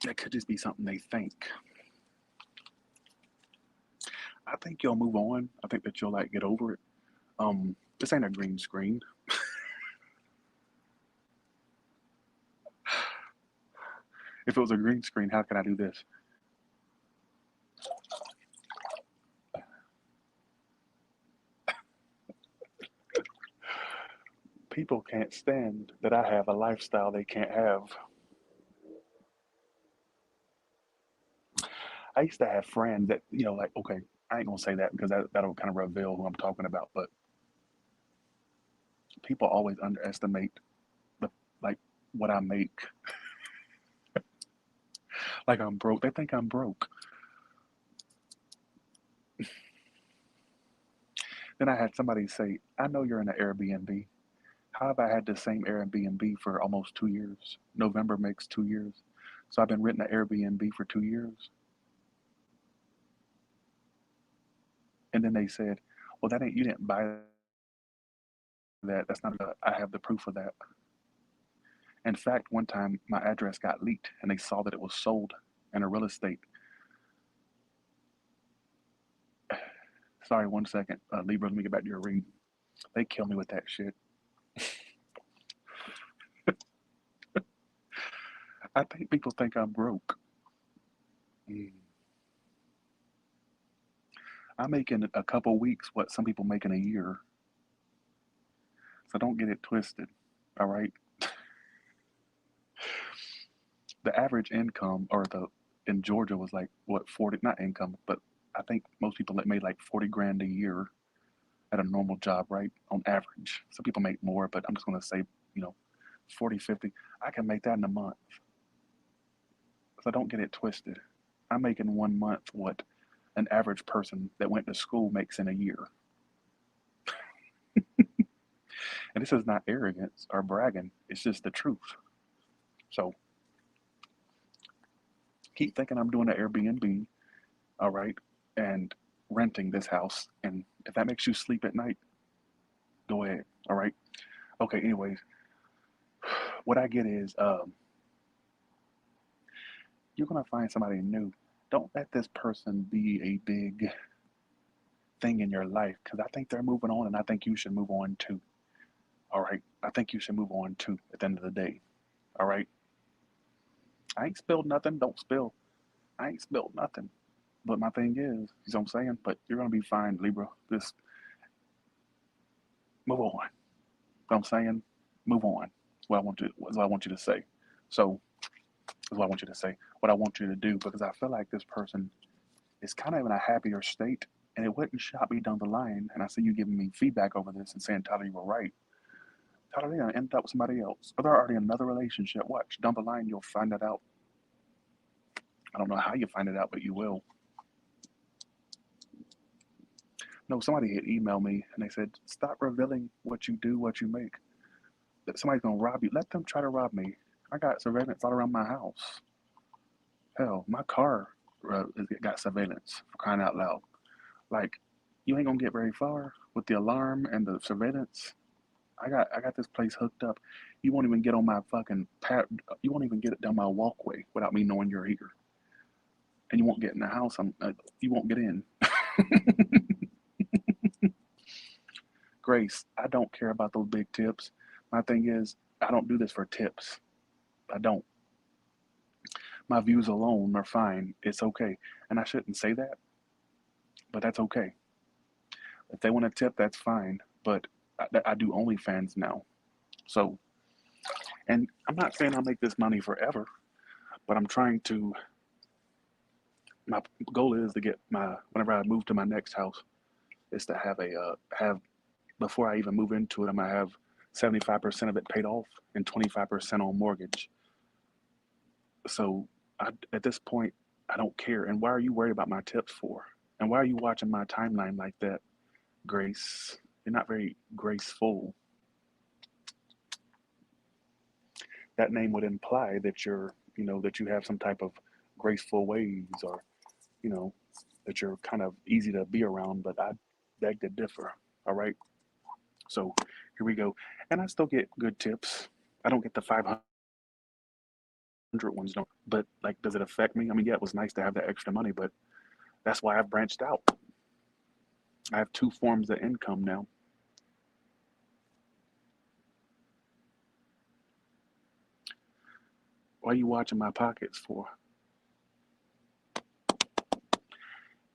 That could just be something they think. I think you'll move on. I think that you'll like get over it. This ain't a green screen. If it was a green screen, how can I do this? People can't stand that I have a lifestyle they can't have. I used to have friends that, like, okay, I ain't gonna say that because that'll kind of reveal who I'm talking about, but people always underestimate the like what I make. Like I'm broke. They think I'm broke. Then I had somebody say, I know you're in an Airbnb. How have I had the same Airbnb for almost 2 years? November makes 2 years. So I've been renting an Airbnb for 2 years. And then they said, well, you didn't buy that. That's not, I have the proof of that. In fact, one time my address got leaked and they saw that it was sold in a real estate. Sorry, 1 second. Libra, let me get back to your read. They kill me with that shit. I think people think I'm broke. Mm. I make in a couple weeks what some people make in a year. So don't get it twisted. All right. The average income in Georgia was like what 40, not income, but I think most people that made like 40 grand a year at a normal job, right? On average. Some people make more, but I'm just gonna say, 40, 50. I can make that in a month. So don't get it twisted. I'm making 1 month what an average person that went to school makes in a year. And this is not arrogance or bragging, it's just the truth. So keep thinking I'm doing an Airbnb, all right, and renting this house. And if that makes you sleep at night, go ahead, all right? Okay, anyways, what I get is you're going to find somebody new. Don't let this person be a big thing in your life because I think they're moving on and I think you should move on too. All right. I think you should move on too at the end of the day. All right. I ain't spilled nothing. Don't spill. I ain't spilled nothing. But my thing is, you know what I'm saying? But you're going to be fine, Libra. Just move on. You know what I'm saying? Move on. That's what I want you to say. So that's what I want you to say. What I want you to do because I feel like this person is kind of in a happier state and it wouldn't shock me down the line. And I see you giving me feedback over this and saying, Tyler, you were right. Tyler, they're going to end up with somebody else. Or they're already in another relationship. Watch. Down the line, you'll find that out. I don't know how you find it out, but you will. No, somebody had emailed me and they said, stop revealing what you do, what you make. Somebody's going to rob you. Let them try to rob me. I got surveillance all around my house. Hell, my car got surveillance for crying out loud. Like, you ain't going to get very far with the alarm and the surveillance. I got this place hooked up. You won't even get on my fucking you won't even get it down my walkway without me knowing you're here. And you won't get in the house. You won't get in. Grace, I don't care about those big tips. My thing is, I don't do this for tips. I don't. My views alone are fine. It's okay. And I shouldn't say that, but that's okay. If they want a tip, that's fine. But I do OnlyFans now. So, and I'm not saying I'll make this money forever, but I'm trying to. My goal is to get whenever I move to my next house, is to have before I even move into it, I'm gonna have 75% of it paid off and 25% on mortgage. So at this point, I don't care. And why are you worried about my tips for? And why are you watching my timeline like that, Grace? You're not very graceful. That name would imply that that you have some type of graceful ways or, you know, that you're kind of easy to be around, but I beg to differ. All right. So here we go. And I still get good tips. I don't get the 500 ones, no. But like, does it affect me? I mean, yeah, it was nice to have that extra money, but that's why I've branched out. I have two forms of income now. Why are you watching my pockets for?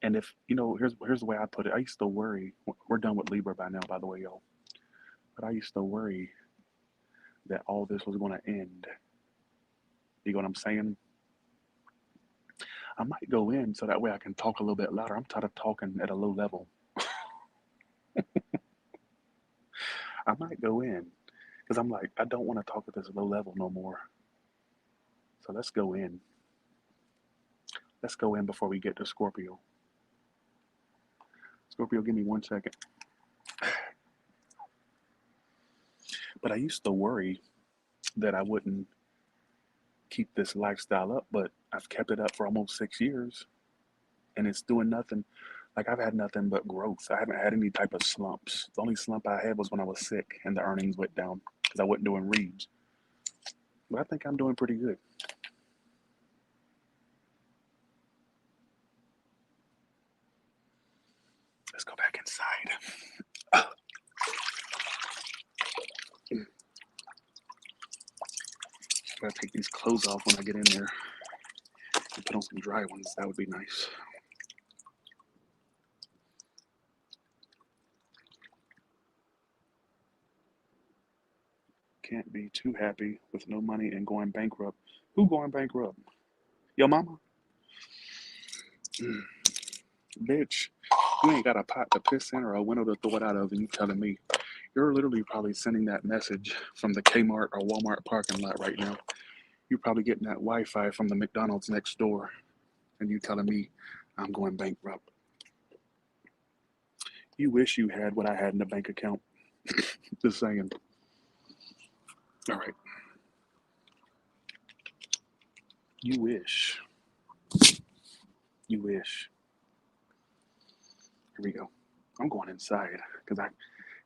And if here's the way I put it. I used to worry. We're done with Libra by now, by the way, y'all. But I used to worry that all this was going to end. You know what I'm saying? I might go in so that way I can talk a little bit louder. I'm tired of talking at a low level. I might go in because I'm like, I don't want to talk at this low level no more. So let's go in. Let's go in before we get to Scorpio. Scorpio, give me 1 second. But I used to worry that I wouldn't keep this lifestyle up, but I've kept it up for almost 6 years and it's doing nothing. Like I've had nothing but growth. I haven't had any type of slumps. The only slump I had was when I was sick and the earnings went down because I wasn't doing reads. But I think I'm doing pretty good. Let's go back inside. Gotta take these clothes off when I get in there and put on some dry ones. That would be nice. Can't be too happy with no money and going bankrupt. Who going bankrupt? Your mama? Bitch, you ain't got a pot to piss in or a window to throw it out of, and you telling me You're literally probably sending that message from the Kmart or Walmart parking lot right now. You're probably getting that Wi-Fi from the McDonald's next door, and you telling me I'm going bankrupt. You wish you had what I had in the bank account. Just saying. All right. You wish. You wish. Here we go. I'm going inside because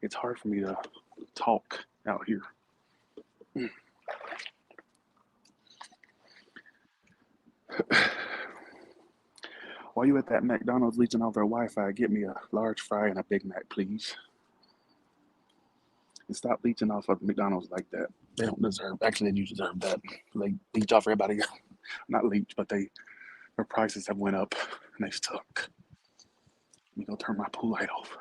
it's hard for me to talk out here. While you at that McDonald's leeching off their Wi-Fi, get me a large fry and a Big Mac, please. And stop leeching off of McDonald's like that. They don't deserve. Actually, they do deserve that. They leech off everybody. Not leech, but their prices have went up and they stuck. Let me go turn my pool light off.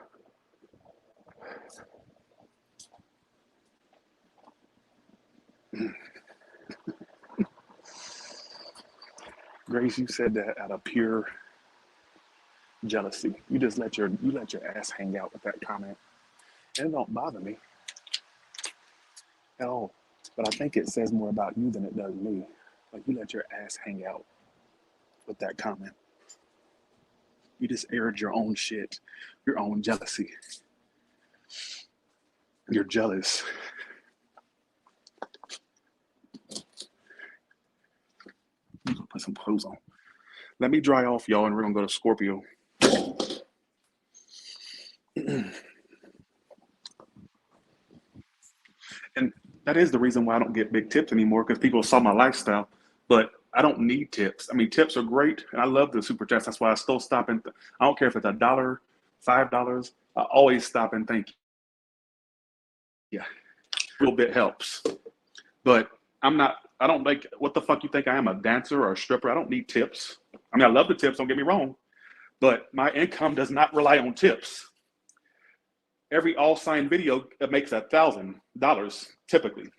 Grace, you said that out of pure jealousy. You just let your ass hang out with that comment. And it don't bother me at all. But I think it says more about you than it does me. Like, you let your ass hang out with that comment. You just aired your own shit, your own jealousy. You're jealous. I'm gonna put some clothes on. Let me dry off, y'all, and we're gonna go to Scorpio. And that is the reason why I don't get big tips anymore, because people saw my lifestyle. But I don't need tips. I mean, tips are great, and I love the super chats. That's why I still stop and I don't care if it's $1, $5. I always stop and thank you. Yeah, a little bit helps. But I'm not. I don't like. What the fuck you think I am, a dancer or a stripper? I don't need tips. I mean, I love the tips. Don't get me wrong, but my income does not rely on tips. Every all signed video makes $1,000 typically.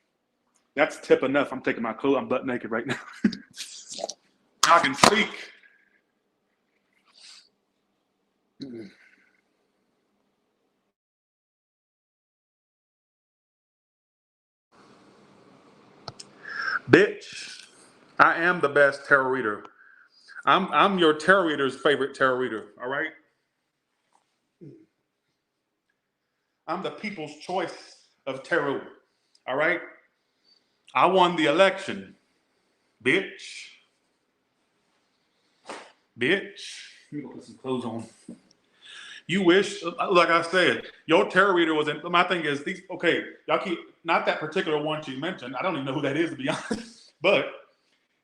That's tip enough. I'm taking my clothes. I'm butt naked right now. I can speak. Bitch, I am the best tarot reader. I'm your tarot reader's favorite tarot reader. All right. I'm the people's choice of tarot. All right. I won the election. Bitch. Bitch. Let me go put some clothes on. You wish, like I said, your tarot reader was in. My thing is, these, okay, y'all keep, not that particular one she mentioned. I don't even know who that is, to be honest. But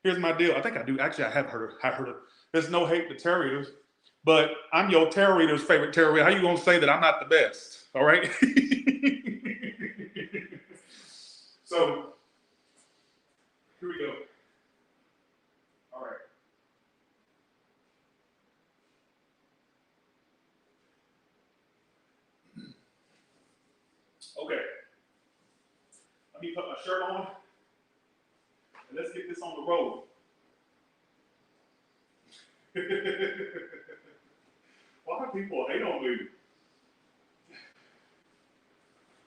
here's my deal. I think I do. Actually, I have heard of. There's no hate to tarot readers, but I'm your tarot reader's favorite tarot reader. How you going to say that I'm not the best? All right? So, here we go. All right. Okay. Let me put my shirt on, and let's get this on the road. Why do people hate on me?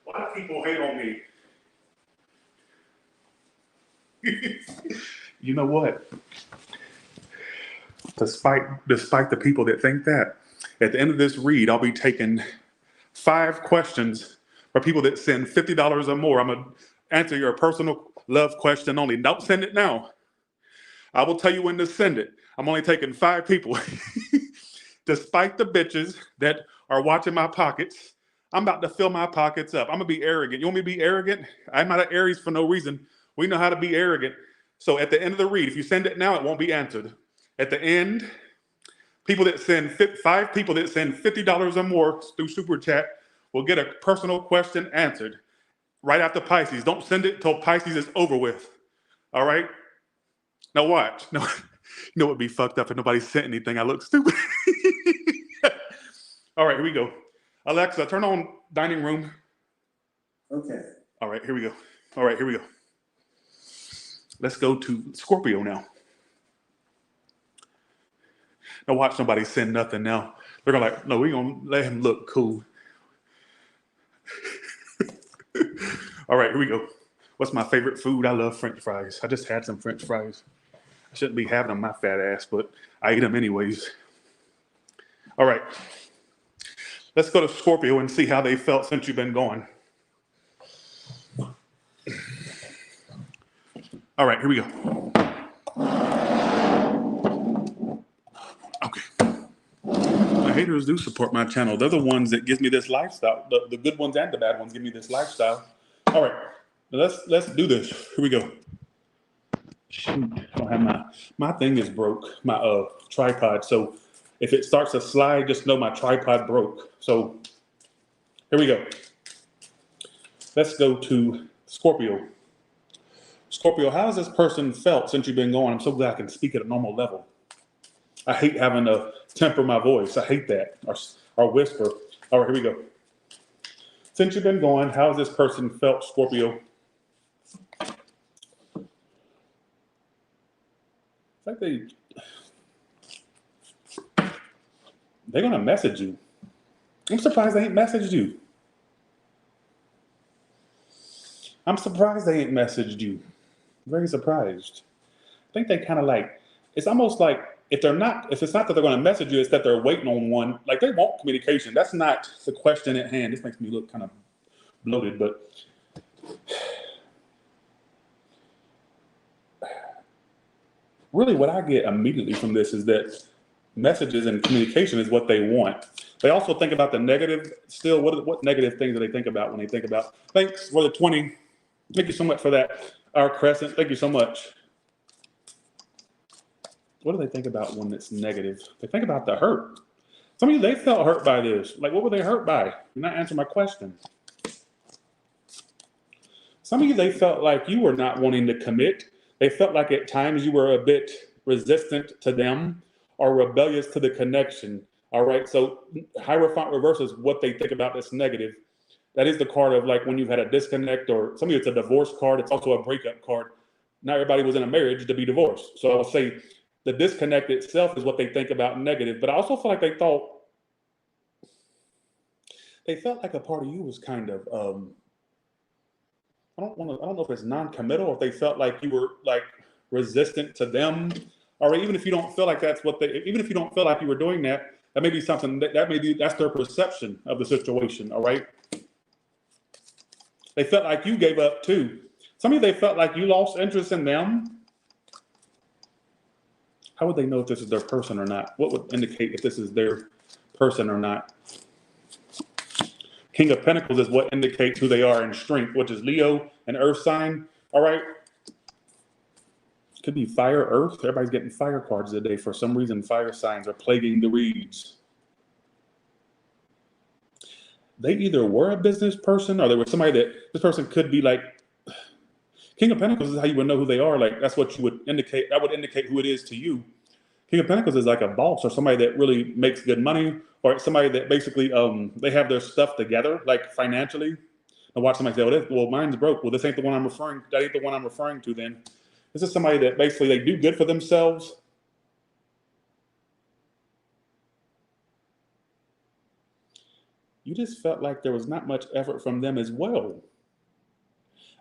Why do people hate on me? You know what? Despite the people that think that, at the end of this read, I'll be taking 5 questions for people that send $50 or more. I'm gonna answer your personal love question only. Don't send it now. I will tell you when to send it. I'm only taking 5 people. Despite the bitches that are watching my pockets, I'm about to fill my pockets up. I'm gonna be arrogant. You want me to be arrogant? I'm not an Aries for no reason. We know how to be arrogant. So at the end of the read, if you send it now, it won't be answered. At the end, people that send 5 people that send $50 or more through Super Chat will get a personal question answered right after Pisces. Don't send it till Pisces is over with. All right? Now watch. No, you know what would be fucked up if nobody sent anything? I look stupid. All right, here we go. Alexa, turn on dining room. Okay. All right, here we go. All right, here we go. Let's go to Scorpio now. Now watch nobody send nothing now. They're gonna like, no, we're gonna let him look cool. All right, here we go. What's my favorite food? I love French fries. I just had some French fries. I shouldn't be having them, my fat ass, but I eat them anyways. All right, let's go to Scorpio and see how they felt since you've been gone. All right, here we go. Okay. My haters do support my channel. They're the ones that give me this lifestyle. The good ones and the bad ones give me this lifestyle. All right, let's do this. Here we go. Shoot, I don't have my thing is broke, my tripod. So if it starts to slide, just know my tripod broke. So here we go. Let's go to Scorpio. Scorpio, how has this person felt since you've been gone? I'm so glad I can speak at a normal level. I hate having to temper my voice. I hate that, or whisper. All right, here we go. Since you've been gone, how has this person felt, Scorpio? It's like they're gonna message you. I'm surprised they ain't messaged you. I'm surprised they ain't messaged you. Very surprised. I think they kind of like, it's almost like if it's not that they're going to message you, it's that they're waiting on one. Like they want communication. That's not the question at hand. This makes me look kind of bloated, but really what I get immediately from this is that messages and communication is what they want. They also think about the negative still. What negative things do they think about when they think about, thanks for the 20. Thank you so much for that. Our Crescent, thank you so much. What do they think about when it's negative? They think about the hurt. Some of you, they felt hurt by this. Like, what were they hurt by? You're not answering my question. Some of you, they felt like you were not wanting to commit. They felt like at times you were a bit resistant to them or rebellious to the connection. All right, so Hierophant reverse is what they think about that's negative. That is the card of like when you've had a disconnect, or some of you, it's a divorce card. It's also a breakup card. Not everybody was in a marriage to be divorced. So I would say the disconnect itself is what they think about negative. But I also feel like they felt like a part of you was kind of, I don't know if it's non-committal, or if they felt like you were like resistant to them, or even if you don't feel like even if you don't feel like you were doing that, that may be something that's their perception of the situation. All right. They felt like you gave up too. Some of you, they felt like you lost interest in them. How would they know if this is their person or not? What would indicate if this is their person or not? King of Pentacles is what indicates who they are in strength, which is Leo, an earth sign. All right. Could be fire, earth. Everybody's getting fire cards today. For some reason, fire signs are plaguing the reads. They either were a business person or they were somebody that this person could be like. King of Pentacles is how you would know who they are. Like that's what you would indicate. That would indicate who it is to you. King of Pentacles is like a boss or somebody that really makes good money, or somebody that basically they have their stuff together, like financially. I watch somebody say, "Well, mine's broke." Well, this ain't the one I'm referring. That ain't the one I'm referring to. Then this is somebody that basically they do good for themselves. You just felt like there was not much effort from them as well.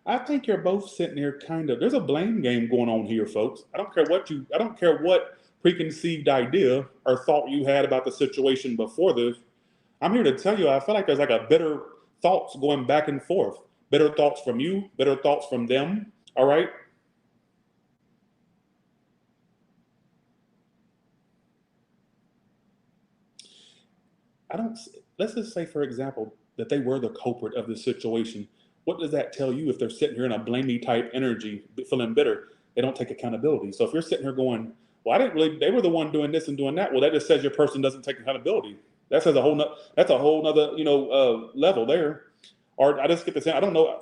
I think you're both sitting here there's a blame game going on here, folks. I don't care what preconceived idea or thought you had about the situation before this. I'm here to tell you, I feel like there's like a bitter thoughts going back and forth. Bitter thoughts from you, bitter thoughts from them. All right. Let's just say, for example, that they were the culprit of the situation. What does that tell you if they're sitting here in a blamey type energy, feeling bitter? They don't take accountability. So if you're sitting here going, well, they were the one doing this and doing that. Well, that just says your person doesn't take accountability. That's a whole nother, level there. Or I just get the sense, I don't know,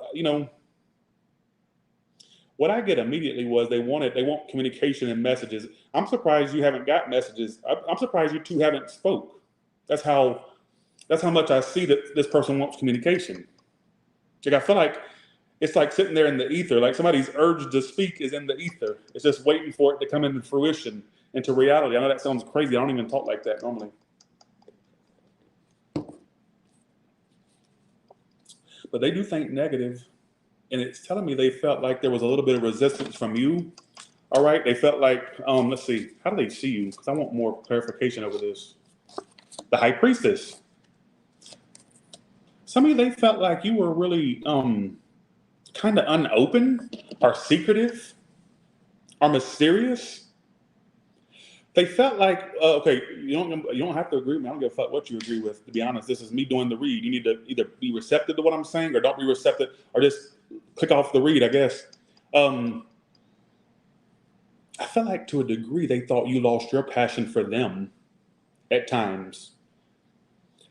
what I get immediately was they want communication and messages. I'm surprised you haven't got messages. I'm surprised you two haven't spoke. That's how much I see that this person wants communication. Like I feel like it's like sitting there in the ether, like somebody's urge to speak is in the ether. It's just waiting for it to come into fruition, into reality. I know that sounds crazy. I don't even talk like that normally. But they do think negative. and it's telling me they felt like there was a little bit of resistance from you. All right, they felt like, let's see, how do they see you? Because I want more clarification over this. The high priestess. Some of you, they felt like you were really kind of unopen or secretive or mysterious. They felt like, okay, you don't have to agree with me. I don't give a fuck what you agree with. To be honest, this is me doing the read. You need to either be receptive to what I'm saying or don't be receptive, or just click off the read, I guess. I felt like to a degree they thought you lost your passion for them at times,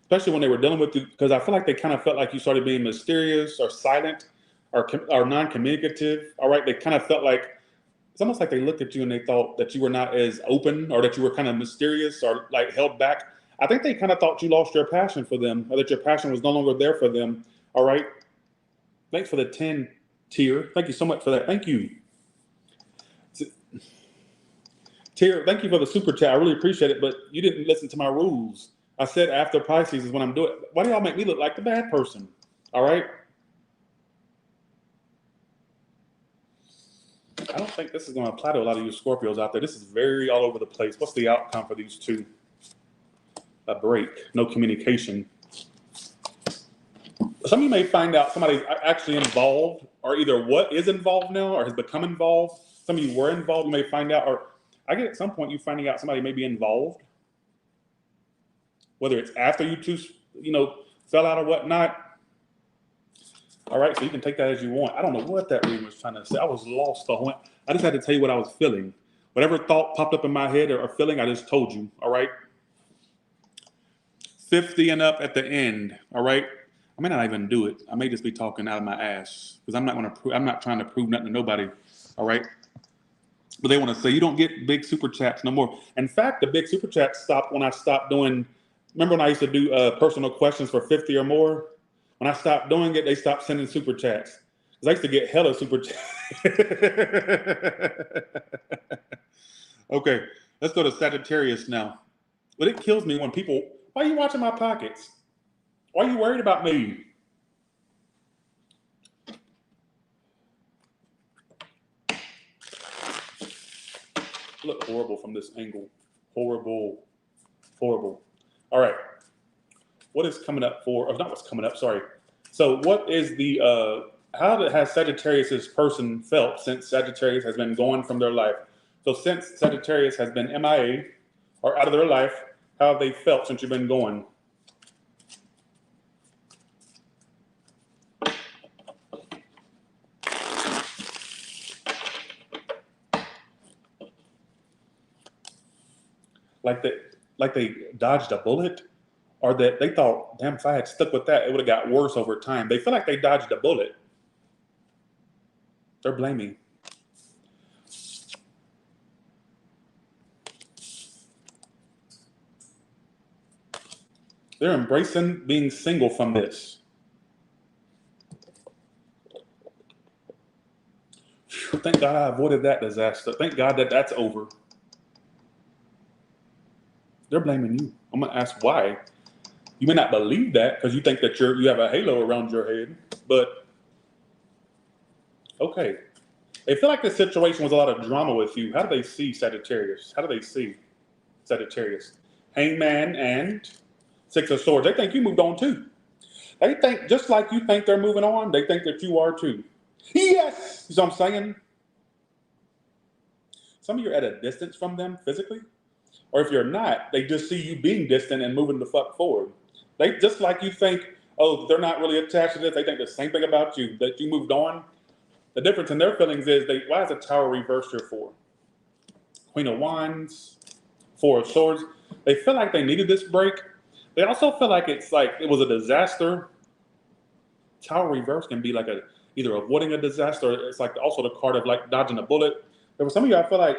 especially when they were dealing with you, because I feel like they kind of felt like you started being mysterious or silent or non-communicative. All right, they kind of felt like it's almost like they looked at you and they thought that you were not as open or that you were kind of mysterious or like held back. I think they kind of thought you lost your passion for them or that your passion was no longer there for them. All right. Thanks for the 10 tier. Thank you so much for that. Thank you. Tier, thank you for the super chat. I really appreciate it, but you didn't listen to my rules. I said after Pisces is when I'm doing. Why do y'all make me look like the bad person? All right. I don't think this is going to apply to a lot of you Scorpios out there. This is very all over the place. What's the outcome for these two? A break, no communication. Some of you may find out somebody's actually involved, or either what is involved now or has become involved. Some of you were involved, you may find out, or I get at some point you finding out somebody may be involved. Whether it's after you two, fell out or whatnot. All right, so you can take that as you want. I don't know what that reading was trying to say. I was lost the whole. I just had to tell you what I was feeling. Whatever thought popped up in my head or feeling, I just told you. All right. 50 and up at the end. All right. I may not even do it. I may just be talking out of my ass because I'm not trying to prove nothing to nobody. All right. But they want to say you don't get big super chats no more. In fact, the big super chats stopped when I stopped doing. Remember when I used to do personal questions for 50 or more? When I stopped doing it, they stopped sending super chats. Because I used to get hella super chats. Okay, let's go to Sagittarius now. But it kills me when people, why are you watching my pockets? Why are you worried about me? Look horrible from this angle. Horrible. Horrible. All right. What is coming up for, or not what's coming up, sorry. So what is the, how has Sagittarius's person felt since Sagittarius has been gone from their life? So since Sagittarius has been MIA or out of their life, how have they felt since you've been gone? Like they dodged a bullet? Or that they thought, damn, if I had stuck with that, it would have got worse over time. They feel like they dodged a bullet. They're blaming. They're embracing being single from this. Thank God I avoided that disaster. Thank God that that's over. They're blaming you. I'm going to ask why. You may not believe that because you think that you have a halo around your head, but okay. They feel like the situation was a lot of drama with you. How do they see Sagittarius? How do they see Sagittarius? Hangman and Six of Swords. They think you moved on too. They think, just like you think they're moving on, they think that you are too. Yes! You know what I'm saying? Some of you are at a distance from them physically. Or if you're not, they just see you being distant and moving the fuck forward. They just like you think, oh, they're not really attached to this. They think the same thing about you, that you moved on. The difference in their feelings is why is the Tower reversed here for? Queen of Wands, Four of Swords. They feel like they needed this break. They also feel like it was a disaster. Tower reverse can be like either avoiding a disaster, or it's like also the card of like dodging a bullet. There were some of you, I feel like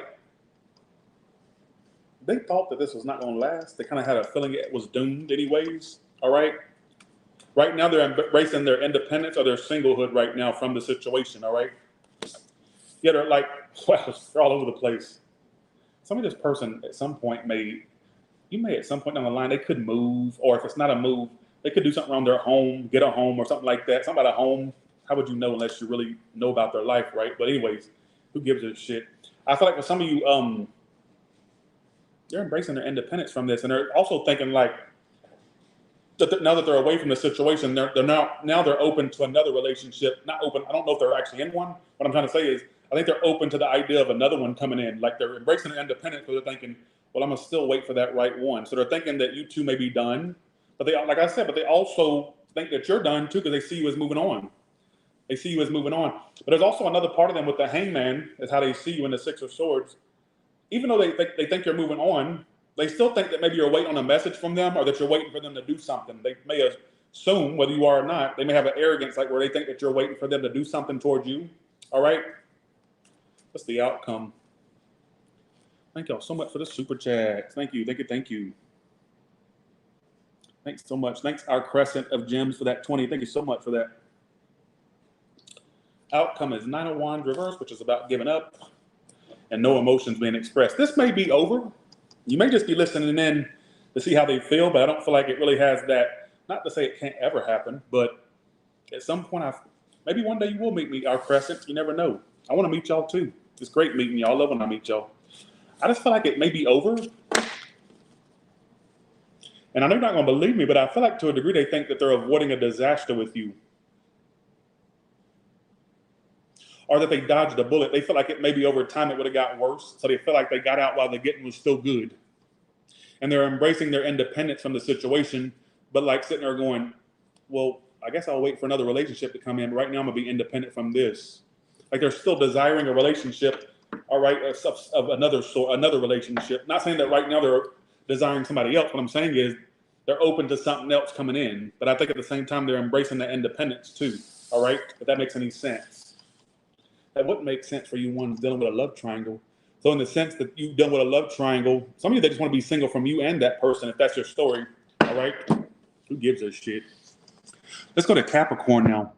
they thought that this was not going to last. They kind of had a feeling it was doomed anyways. All right. Right now, they're embracing their independence or their singlehood right now from the situation. All right. Yeah, they're like, wow, they're all over the place. Some of this person at some point at some point down the line, they could move, or if it's not a move, they could do something around their home, get a home or something like that. Something about a home. how would you know unless you really know about their life, right? But anyways, who gives a shit? I feel like for some of you, they're embracing their independence from this, and they're also thinking like, now that they're away from the situation, they're now they're open to another relationship. Not open. I don't know if they're actually in one. What I'm trying to say is, I think they're open to the idea of another one coming in. Like they're embracing their independence, but they're thinking, well, I'm gonna still wait for that right one. So they're thinking that you two may be done, but they, like I said, but they also think that you're done too because they see you as moving on. They see you as moving on. But there's also another part of them with the Hangman is how they see you in the Six of Swords. Even though they think you're moving on, they still think that maybe you're waiting on a message from them or that you're waiting for them to do something. They may assume, whether you are or not, they may have an arrogance like where they think that you're waiting for them to do something towards you. All right? What's the outcome? Thank y'all so much for the super chats. Thank you. Thank you. Thanks so much. Thanks, our Crescent of Gems, for that 20. Thank you so much for that. Outcome is Nine of Wands reverse, which is about giving up and no emotions being expressed. This may be over. You may just be listening in to see how they feel, but I don't feel like it really has that. Not to say it can't ever happen, but at some point, maybe one day you will meet me, our Crescent. You never know. I want to meet y'all too. It's great meeting y'all. I love when I meet y'all. I just feel like it may be over. And I know you're not going to believe me, but I feel like to a degree they think that they're avoiding a disaster with you. Or that they dodged a bullet. They feel like it maybe over time it would have got worse. So they feel like they got out while the getting was still good. And they're embracing their independence from the situation, but like sitting there going, well, I guess I'll wait for another relationship to come in. Right now I'm going to be independent from this. Like they're still desiring a relationship, all right, of another sort, another relationship. Not saying that right now they're desiring somebody else. What I'm saying is they're open to something else coming in. But I think at the same time they're embracing their independence too. All right, if that makes any sense. That wouldn't make sense for you ones dealing with a love triangle. So in the sense that you've dealt with a love triangle, some of you, they just want to be single from you and that person, if that's your story. All right? Who gives a shit? Let's go to Capricorn now.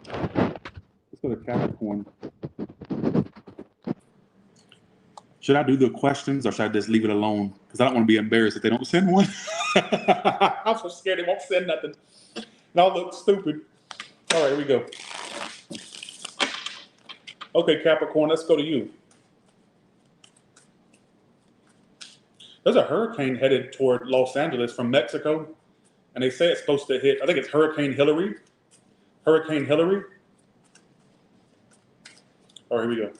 Let's go to Capricorn. Should I do the questions or should I just leave it alone? Because I don't want to be embarrassed if they don't send one. I'm so scared they won't send nothing. And I'll look stupid. All right, here we go. Okay, Capricorn, let's go to you. There's a hurricane headed toward Los Angeles from Mexico, and they say it's supposed to hit, I think it's Hurricane Hillary. Hurricane Hillary. Oh, here we go.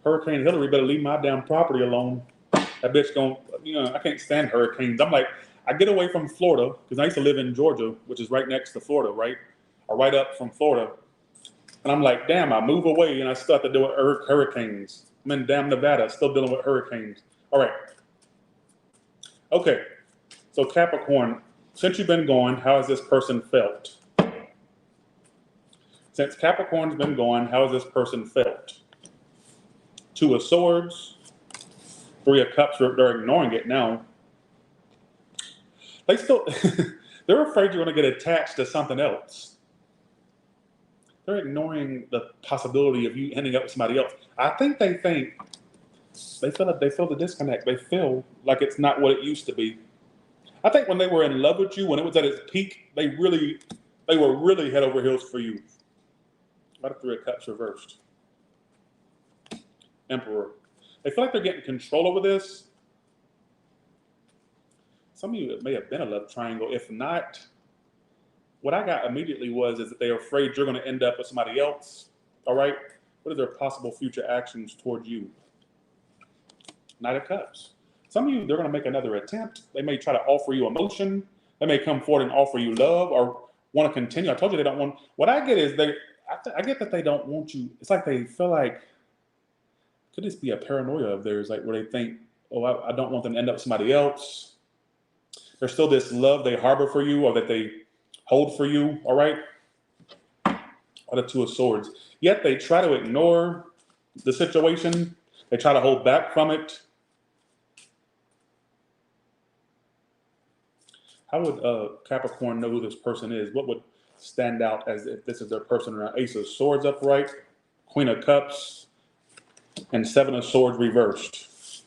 Hurricane Hillary better leave my damn property alone. That bitch I can't stand hurricanes. I'm like, I get away from Florida, because I used to live in Georgia, which is right next to Florida, right? Or right up from Florida. And I'm like, damn, I move away and I still have to deal with hurricanes. I'm in damn Nevada, still dealing with hurricanes. All right. Okay. So Capricorn, since you've been gone, how has this person felt? Since Capricorn's been gone, how has this person felt? Two of Swords, Three of Cups, they're ignoring it now. They still, they're afraid you're going to get attached to something else. They're ignoring the possibility of you ending up with somebody else. I think they feel the disconnect. They feel like it's not what it used to be. I think when they were in love with you, when it was at its peak, they were really head over heels for you. What if Three of Cups reversed? Emperor. They feel like they're getting control over this. Some of you, it may have been a love triangle. If not, what I got immediately is that they're afraid you're going to end up with somebody else. All right? What are their possible future actions toward you? Knight of Cups. Some of you, they're going to make another attempt. They may try to offer you emotion. They may come forward and offer you love or want to continue. I told you they don't want. What I get is I get that they don't want you. It's like they feel like, could this be a paranoia of theirs, like where they think, oh, I don't want them to end up with somebody else. There's still this love they harbor for you or that they hold for you, all right? Or the Two of Swords. Yet they try to ignore the situation. They try to hold back from it. How would Capricorn know who this person is? What would stand out as if this is their person around? Ace of Swords upright, Queen of Cups, and Seven of Swords reversed.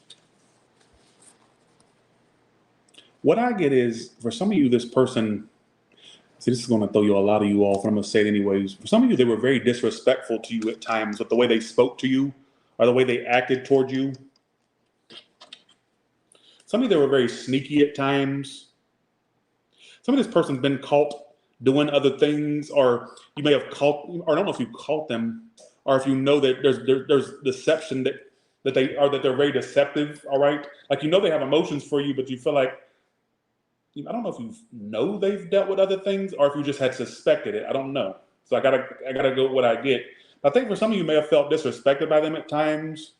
What I get is, for some of you, this person, See, this is going to throw a lot of you off, and I'm going to say it anyways. For some of you, they were very disrespectful to you at times with the way they spoke to you or the way they acted toward you. Some of you, they were very sneaky at times. Some of this person's been caught doing other things, or you may have caught, or I don't know if you caught them, or if you know that there's deception that they're very deceptive. All right, like they have emotions for you, but you feel like I don't know if you know they've dealt with other things, or if you just had suspected it. I don't know. So I gotta go with what I get. I think for some of you may have felt disrespected by them at times,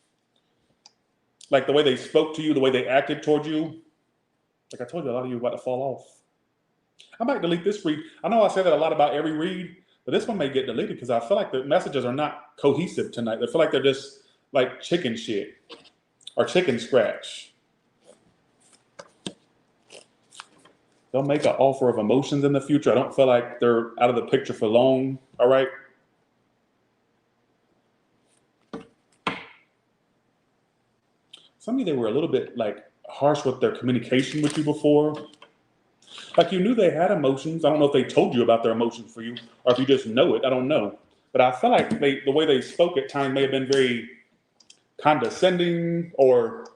like the way they spoke to you, the way they acted toward you. Like I told you, a lot of you are about to fall off. I might delete this read. I know I say that a lot about every read, but this one may get deleted because I feel like the messages are not cohesive tonight. I feel like they're just like chicken shit or chicken scratch. They'll make an offer of emotions in the future. I don't feel like they're out of the picture for long. All right. Some of you, they were a little bit like harsh with their communication with you before. Like you knew they had emotions. I don't know if they told you about their emotions for you or if you just know it. I don't know. But I feel like the way they spoke at times may have been very condescending or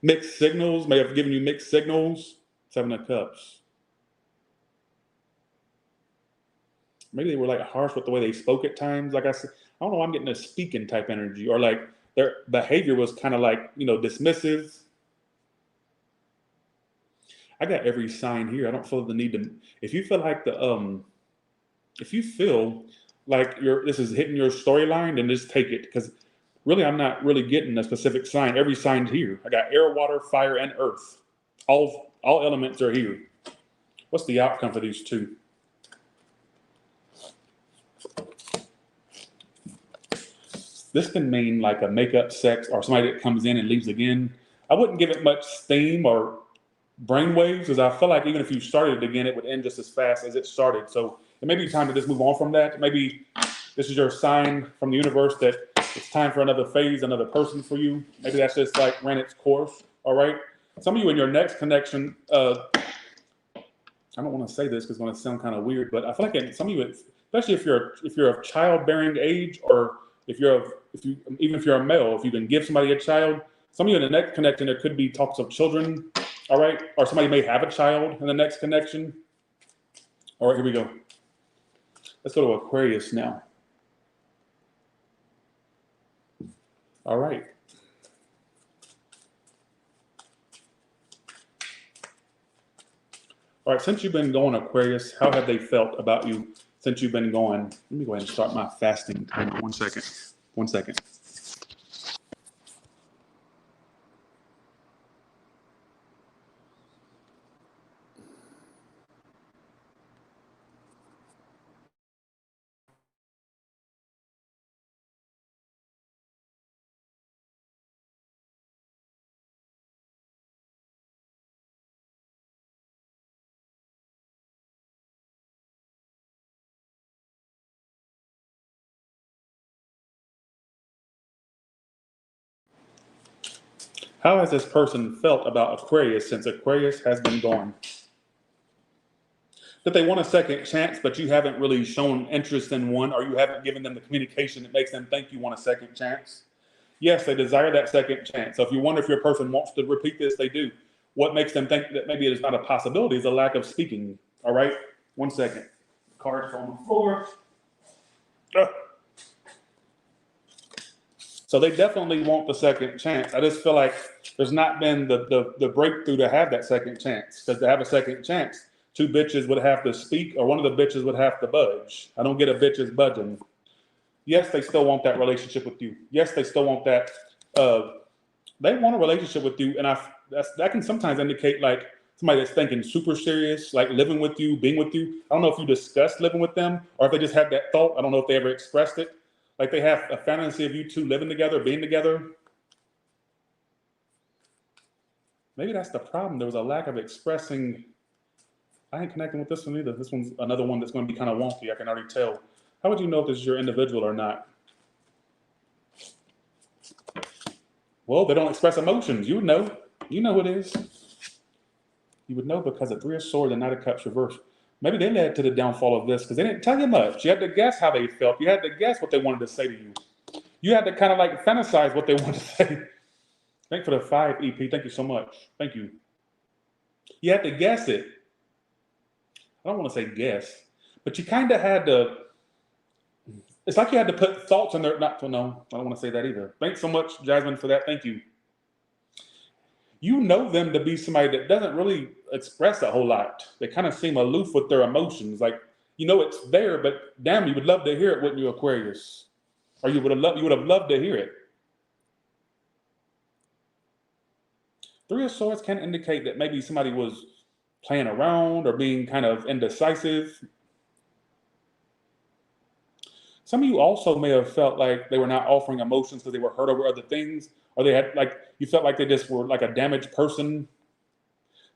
mixed signals, may have given you mixed signals. Seven of Cups. Maybe they were like harsh with the way they spoke at times. Like I said, I don't know, I'm getting a speaking type energy, or like their behavior was kind of like, dismissive. I got every sign here. I don't feel the need to, if you feel like if you feel like this is hitting your storyline, then just take it. Because really, I'm not really getting a specific sign. Every sign's here. I got air, water, fire, and earth. All elements are here. What's the outcome for these two? This can mean like a makeup sex or somebody that comes in and leaves again. I wouldn't give it much steam or brainwaves because I feel like even if you started it again, it would end just as fast as it started. So it may be time to just move on from that. Maybe this is your sign from the universe that it's time for another phase, another person for you. Maybe that's just like ran its course. All right. Some of you in your next connection, I don't want to say this because it's going to sound kind of weird, but I feel like some of you, especially if you're of childbearing age, or even if you're a male, if you can give somebody a child, some of you in the next connection, there could be talks of children, all right? Or somebody may have a child in the next connection. All right, here we go. Let's go to Aquarius now. All right. All right, since you've been going, Aquarius, how have they felt about you since you've been going? Let me go ahead and start my fasting timer. 1 second. 1 second. How has this person felt about Aquarius since Aquarius has been gone? That they want a second chance, but you haven't really shown interest in one, or you haven't given them the communication that makes them think you want a second chance? Yes, they desire that second chance. So if you wonder if your person wants to repeat this, they do. What makes them think that maybe it is not a possibility is a lack of speaking. All right? 1 second. Cards on the floor. So they definitely want the second chance. I just feel like there's not been the breakthrough to have that second chance. Because to have a second chance, 2 bitches would have to speak, or one of the bitches would have to budge. I don't get a bitches budging. Yes, they still want that relationship with you. Yes, they still want that. They want a relationship with you, and that can sometimes indicate like somebody that's thinking super serious, like living with you, being with you. I don't know if you discussed living with them, or if they just had that thought. I don't know if they ever expressed it. Like they have a fantasy of you two living together, being together. Maybe that's the problem. There was a lack of expressing. I ain't connecting with this one either. This one's another one that's going to be kind of wonky. I can already tell. How would you know if this is your individual or not? Well, they don't express emotions. You would know. You know who it is. You would know because of 3 of Swords and Knight of Cups reversed. Maybe they led to the downfall of this because they didn't tell you much. You had to guess how they felt. You had to guess what they wanted to say to you. You had to kind of like fantasize what they wanted to say. Thank you for the 5 EP. Thank you so much. Thank you. You had to guess it. I don't want to say guess, but you kind of had to. It's like you had to put thoughts in there. No, I don't want to say that either. Thanks so much, Jasmine, for that. Thank you. You know them to be somebody that doesn't really express a whole lot. They kind of seem aloof with their emotions. Like, you know it's there, but damn, you would love to hear it, wouldn't you, Aquarius? Or you would have loved to hear it. 3 of Swords can indicate that maybe somebody was playing around or being kind of indecisive. Some of you also may have felt like they were not offering emotions because they were hurt over other things, or they had like, you felt like they just were like a damaged person.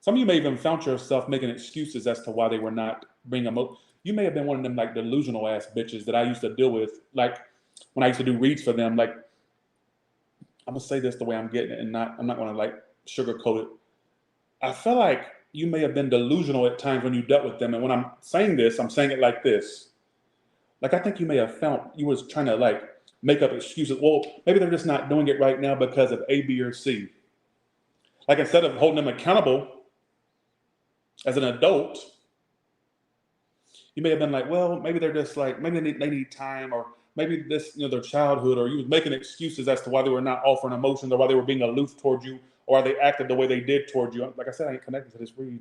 Some of you may even found yourself making excuses as to why they were not bringing emotion. You may have been one of them like delusional ass bitches that I used to deal with. Like when I used to do reads for them, like, I'm gonna say this the way I'm getting it and I'm not gonna like sugarcoat it. I feel like you may have been delusional at times when you dealt with them. And when I'm saying this, I'm saying it like this. Like, I think you may have felt you was trying to like make up excuses. Well, maybe they're just not doing it right now because of A, B, or C. Like, instead of holding them accountable as an adult, you may have been like, well, maybe they're just like, maybe they need time, or maybe this, their childhood, or you was making excuses as to why they were not offering emotions, or why they were being aloof towards you, or why they acted the way they did towards you. Like I said, I ain't connected to this read.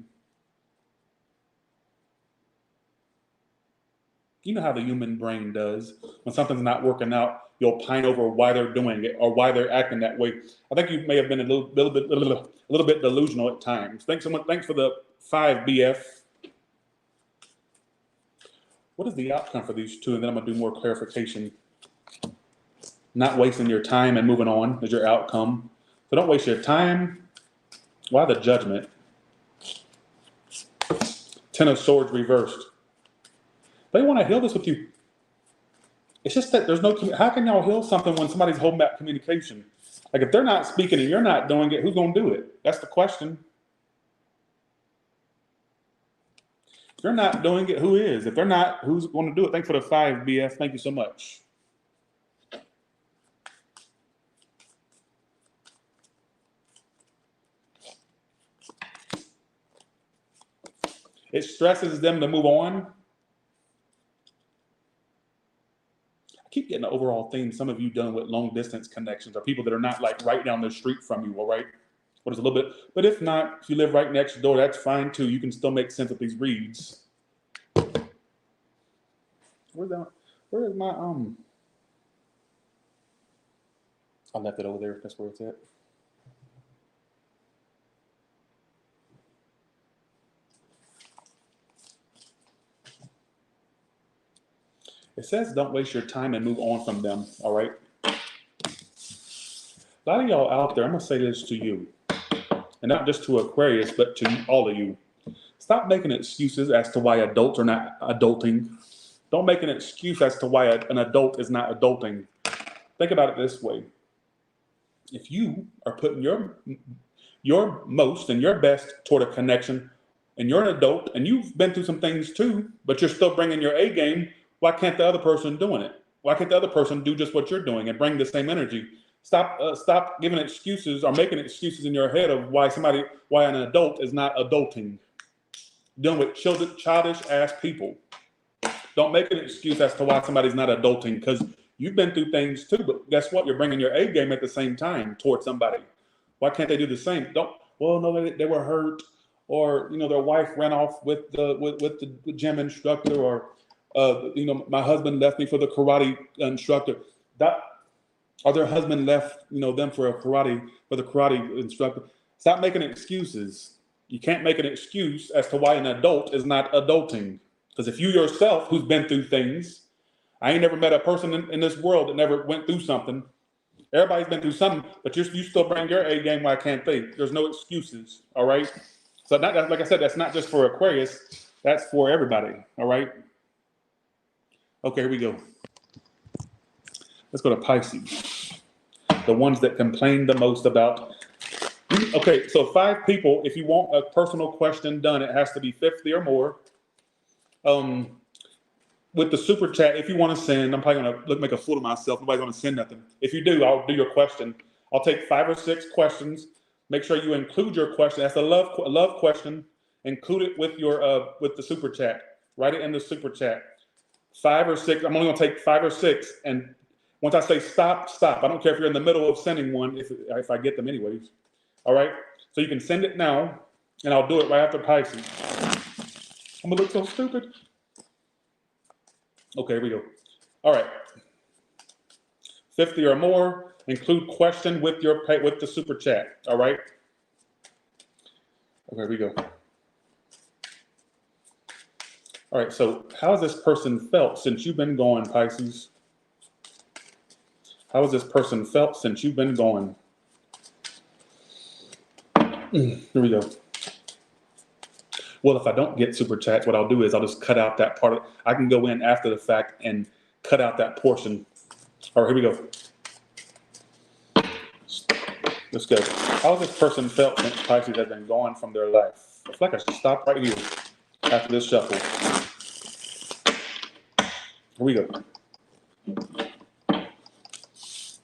You know how the human brain does. When something's not working out, you'll pine over why they're doing it or why they're acting that way. I think you may have been a little bit delusional at times. Thanks so much. Thanks for the 5 BF. What is the outcome for these two? And then I'm gonna do more clarification. Not wasting your time and moving on is your outcome. So don't waste your time. Why the Judgment? 10 of Swords reversed. They want to heal this with you. It's just that there's no, how can y'all heal something when somebody's holding back communication? Like, if they're not speaking and you're not doing it, who's going to do it? That's the question. If you're not doing it, who is? If they're not, who's going to do it? Thanks for the 5 BF. Thank you so much. It stresses them to move on. I keep getting the overall theme. Some of you done with long distance connections, or people that are not like right down the street from you, all right? What is a little bit, but if not, if you live right next door, that's fine too. You can still make sense of these reads. Where is my, I left it over there. That's where it's at. It says don't waste your time and move on from them, all right? A lot of y'all out there, I'm going to say this to you, and not just to Aquarius, but to all of you. Stop making excuses as to why adults are not adulting. Don't make an excuse as to why an adult is not adulting. Think about it this way. If you are putting your most and your best toward a connection, and you're an adult, and you've been through some things too, but you're still bringing your A game, why can't the other person doing it? Why can't the other person do just what you're doing and bring the same energy? Stop giving excuses or making excuses in your head of why an adult is not adulting. Dealing with childish ass people. Don't make an excuse as to why somebody's not adulting, because you've been through things too. But guess what? You're bringing your A game at the same time towards somebody. Why can't they do the same? No, they were hurt, or their wife ran off with the gym instructor, or my husband left me for the karate instructor. Or their husband left, them for the karate instructor. Stop making excuses. You can't make an excuse as to why an adult is not adulting. Because if you yourself, who's been through things, I ain't never met a person in this world that never went through something. Everybody's been through something, but you still bring your A game. Why can't they? There's no excuses. All right. So like I said, that's not just for Aquarius. That's for everybody. All right. Okay, here we go. Let's go to Pisces. The ones that complain the most about. Okay, so 5 people. If you want a personal question done, it has to be 50 or more. With the super chat, if you want to send, I'm probably going to make a fool of myself. Nobody's going to send nothing. If you do, I'll do your question. I'll take 5 or 6 questions. Make sure you include your question. That's a love question. Include it with your with the super chat. Write it in the super chat. 5 or 6. I'm only going to take 5 or 6, and once I say stop, stop. I don't care if you're in the middle of sending one. If I get them anyways. All right. So you can send it now, and I'll do it right after Pisces. I'm gonna look so stupid. Okay, here we go. All right. 50 or more. Include question with the super chat. All right. Okay, here we go. All right. So, how has this person felt since you've been gone, Pisces? How has this person felt since you've been gone? Here we go. Well, if I don't get super chats, what I'll do is I'll just cut out that part. I can go in after the fact and cut out that portion. All right, here we go. Let's go. How has this person felt since Pisces has been gone from their life? I feel like I should stop right here after this shuffle. Here we go.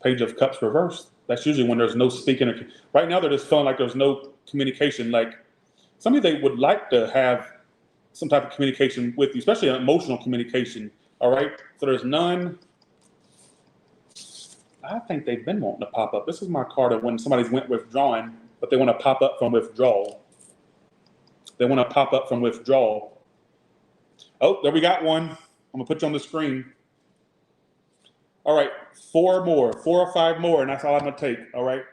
Page of Cups reversed. That's usually when there's no speaking. Right now, they're just feeling like there's no communication. Like somebody they would like to have some type of communication with you, especially an emotional communication. All right. So there's none. I think they've been wanting to pop up. This is my card of when somebody's went withdrawing, but they want to pop up from withdrawal. They want to pop up from withdrawal. Oh, there we got one. I'm gonna put you on the screen. All right, 4 more, 4 or 5 more, and that's all I'm gonna take. All right.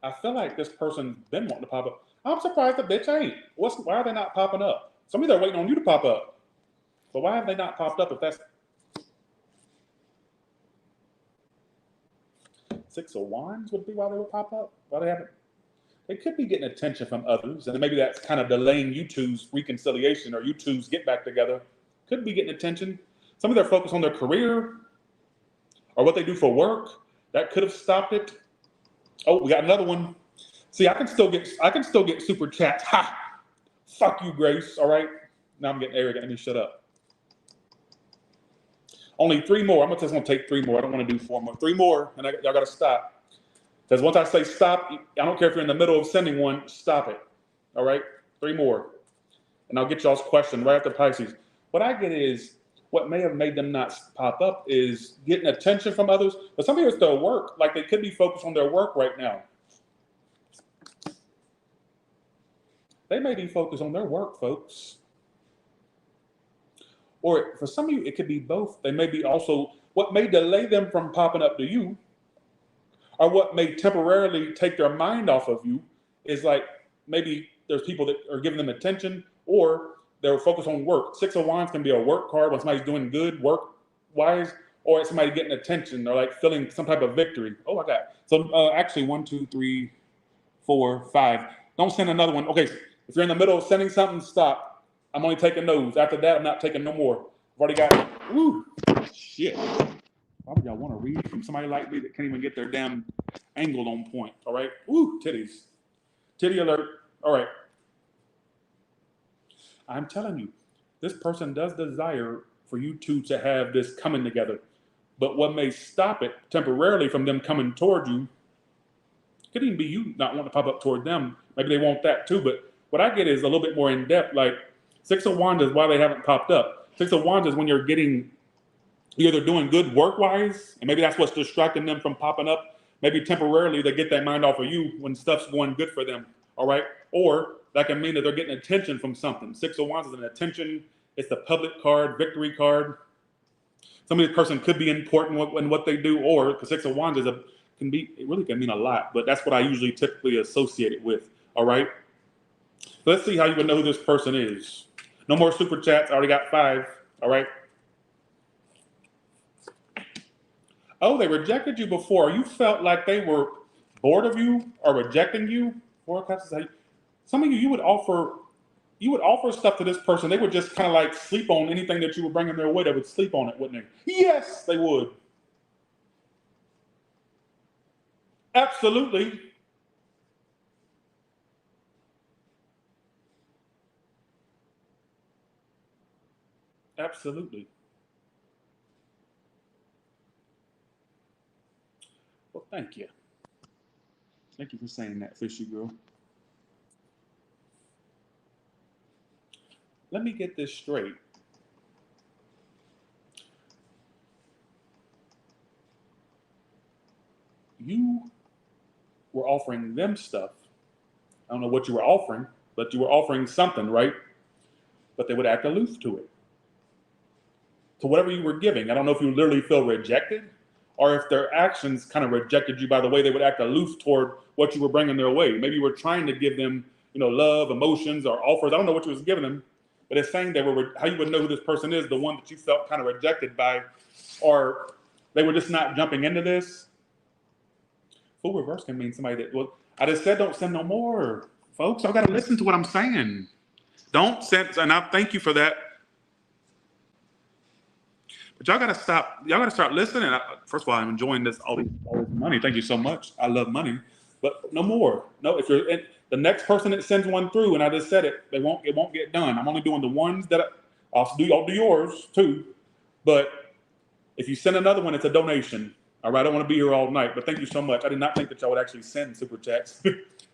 I feel like this person's been wanting to pop up. I'm surprised the bitch ain't. Why are they not popping up? Some of them are waiting on you to pop up. But why have they not popped up if that's 6 of Wands would be why they would pop up? Why they haven't? They could be getting attention from others, and maybe that's kind of delaying you two's reconciliation or you two's get back together. Could be getting attention. Some of them are focused on their career or what they do for work. That could have stopped it. Oh, we got another one. See, I can still get super chats. Ha! Fuck you, Grace. All right. Now I'm getting arrogant. Let me shut up. Only 3 more. I'm just gonna take 3 more. I don't want to do 4 more. 3 more, and y'all gotta stop. Because once I say stop, I don't care if you're in the middle of sending one, stop it. All right. 3 more, and I'll get y'all's question right after Pisces. What I get is what may have made them not pop up is getting attention from others. But some people it's their work. Like they could be focused on their work right now. They may be focused on their work, folks. Or for some of you, it could be both. They may be also, what may delay them from popping up to you, or what may temporarily take their mind off of you, is like maybe there's people that are giving them attention, or they're focused on work. 6 of Wands can be a work card when somebody's doing good work-wise, or it's somebody getting attention or like feeling some type of victory. Oh, I got it. So actually 1, 2, 3, 4, 5. Don't send another one. Okay, if you're in the middle of sending something, stop. I'm only taking those. After that, I'm not taking no more. I've already got, woo, shit. Why would y'all want to read from somebody like me that can't even get their damn angle on point? All right, woo, titties. Titty alert. All right. I'm telling you, this person does desire for you two to have this coming together. But what may stop it temporarily from them coming toward you could even be you not wanting to pop up toward them. Maybe they want that too. But what I get is a little bit more in depth. Like 6 of Wands is why they haven't popped up. 6 of Wands is when you're either doing good work-wise, and maybe that's what's distracting them from popping up. Maybe temporarily they get that mind off of you when stuff's going good for them. All right. Or that can mean that they're getting attention from something. 6 of Wands is an attention. It's the public card, victory card. Some of this person could be important in what they do, or because 6 of Wands it really can mean a lot, but that's what I usually typically associate it with. All right. Let's see how you would know who this person is. No more super chats. I already got 5. All right. Oh, they rejected you before. You felt like they were bored of you or rejecting you. Some of you would offer stuff to this person. They would just kind of like sleep on anything that you would bring in their way. They would sleep on it, wouldn't they? Yes, they would. Absolutely. Absolutely. Well, thank you. Thank you for saying that, Fishy Girl. Let me get this straight. You were offering them stuff. I don't know what you were offering, but you were offering something, right? But they would act aloof to it. To whatever you were giving. I don't know if you literally feel rejected or if their actions kind of rejected you by the way they would act aloof toward what you were bringing their way. Maybe you were trying to give them, love, emotions, or offers. I don't know what you was giving them, but it's saying how you would know who this person is, the one that you felt kind of rejected by, or they were just not jumping into this. Full reverse can mean somebody that, well, I just said don't send no more, folks. I've got to listen to what I'm saying. Don't send, and I thank you for that. But y'all gotta stop. Y'all gotta start listening. First of all, I'm enjoying all this money. Thank you so much. I love money, but no more. No, if you're the next person that sends one through, and I just said it, it won't get done. I'm only doing the ones that I'll do yours too. But if you send another one, it's a donation. All right, I don't want to be here all night, but thank you so much. I did not think that y'all would actually send super chats.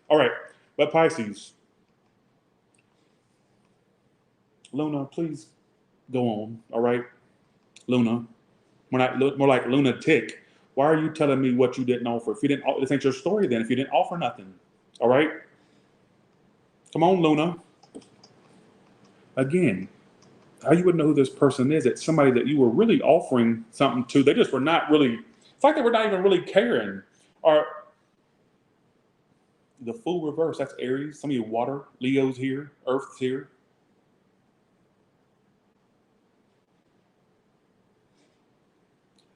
All right, but Pisces, Luna, please go on. All right. Luna, more like lunatic. Why are you telling me what you didn't offer? If you didn't, this ain't your story then. If you didn't offer nothing, all right? Come on, Luna. Again, how you would know who this person is? It's somebody that you were really offering something to. They just were not really. It's like they were not even really caring. Or the full reverse. That's Aries. Some of you water. Leo's here. Earth's here.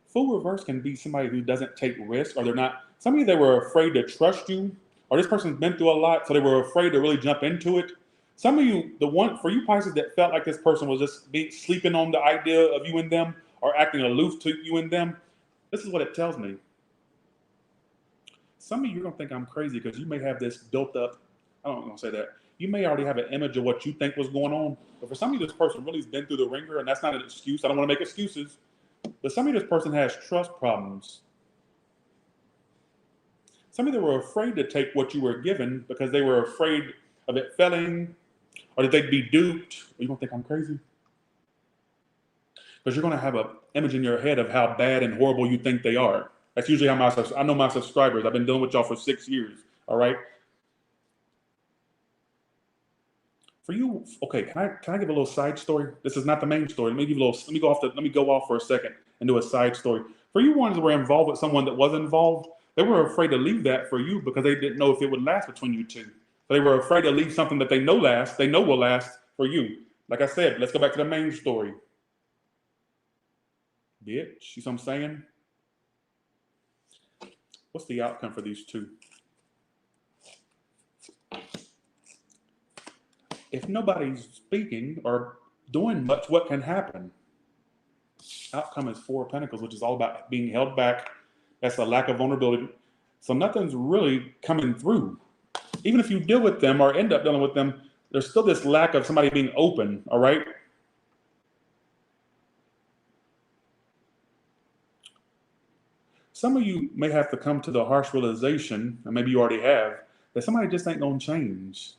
Full reverse can be somebody who doesn't take risks, or they're not. Some of you, they were afraid to trust you, or this person's been through a lot, so they were afraid to really jump into it. Some of you, for you Pisces that felt like this person was just sleeping on the idea of you and them, or acting aloof to you and them, this is what it tells me. Some of you don't think I'm crazy because you may have this built up. I don't want to say that. You may already have an image of what you think was going on, but for some of you, this person really has been through the ringer, and that's not an excuse. I don't want to make excuses. But some of this person has trust problems. Some of them were afraid to take what you were given because they were afraid of it failing, or that they'd be duped. You don't think I'm crazy? Because you're going to have an image in your head of how bad and horrible you think they are. That's usually how I know my subscribers. I've been dealing with y'all for 6 years. All right. For you, okay, can I give a little side story? This is not the main story. Let me go off for a second and do a side story. For you ones that were involved with someone that was involved, they were afraid to leave that for you because they didn't know if it would last between you two. So they were afraid to leave something that they know will last for you. Like I said, let's go back to the main story. Bitch, you see what I'm saying? What's the outcome for these two? If nobody's speaking or doing much, what can happen? Outcome is 4 of Pentacles, which is all about being held back. That's a lack of vulnerability. So nothing's really coming through. Even if you deal with them or end up dealing with them, there's still this lack of somebody being open, all right? Some of you may have to come to the harsh realization, and maybe you already have, that somebody just ain't gonna change.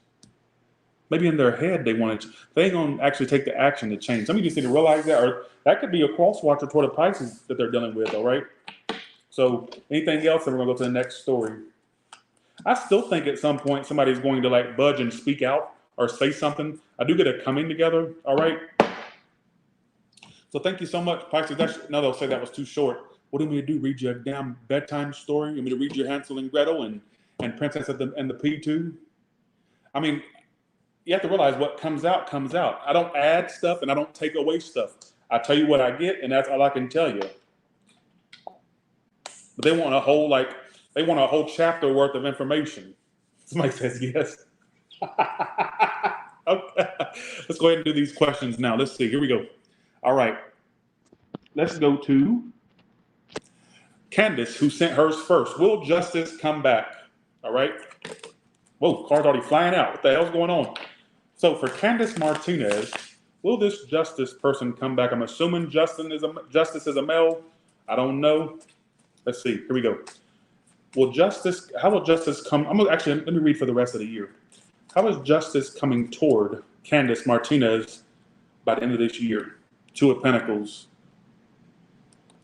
Maybe in their head they ain't gonna actually take the action to change. Some of you just need to realize that, or that could be a cross watcher toward the Pisces that they're dealing with, all right? So anything else, then we're gonna go to the next story. I still think at some point somebody's going to like budge and speak out or say something. I do get a coming together, all right? So thank you so much, Pisces. No, they'll say that was too short. What do you mean to do? Read your damn bedtime story? You want me to read your Hansel and Gretel and Princess and the P2? I mean, you have to realize what comes out, comes out. I don't add stuff and I don't take away stuff. I tell you what I get, and that's all I can tell you. But they want a whole chapter worth of information. Somebody says yes. Okay. Let's go ahead and do these questions now. Let's see. Here we go. All right. Let's go to Candace, who sent hers first. Will justice come back? All right. Whoa, card's already flying out. What the hell's going on? So for Candace Martinez, will this justice person come back? I'm assuming justice is a male. I don't know. Let's see. Here we go. How will justice come? Let me read for the rest of the year. How is justice coming toward Candace Martinez by the end of this year? Two of Pentacles.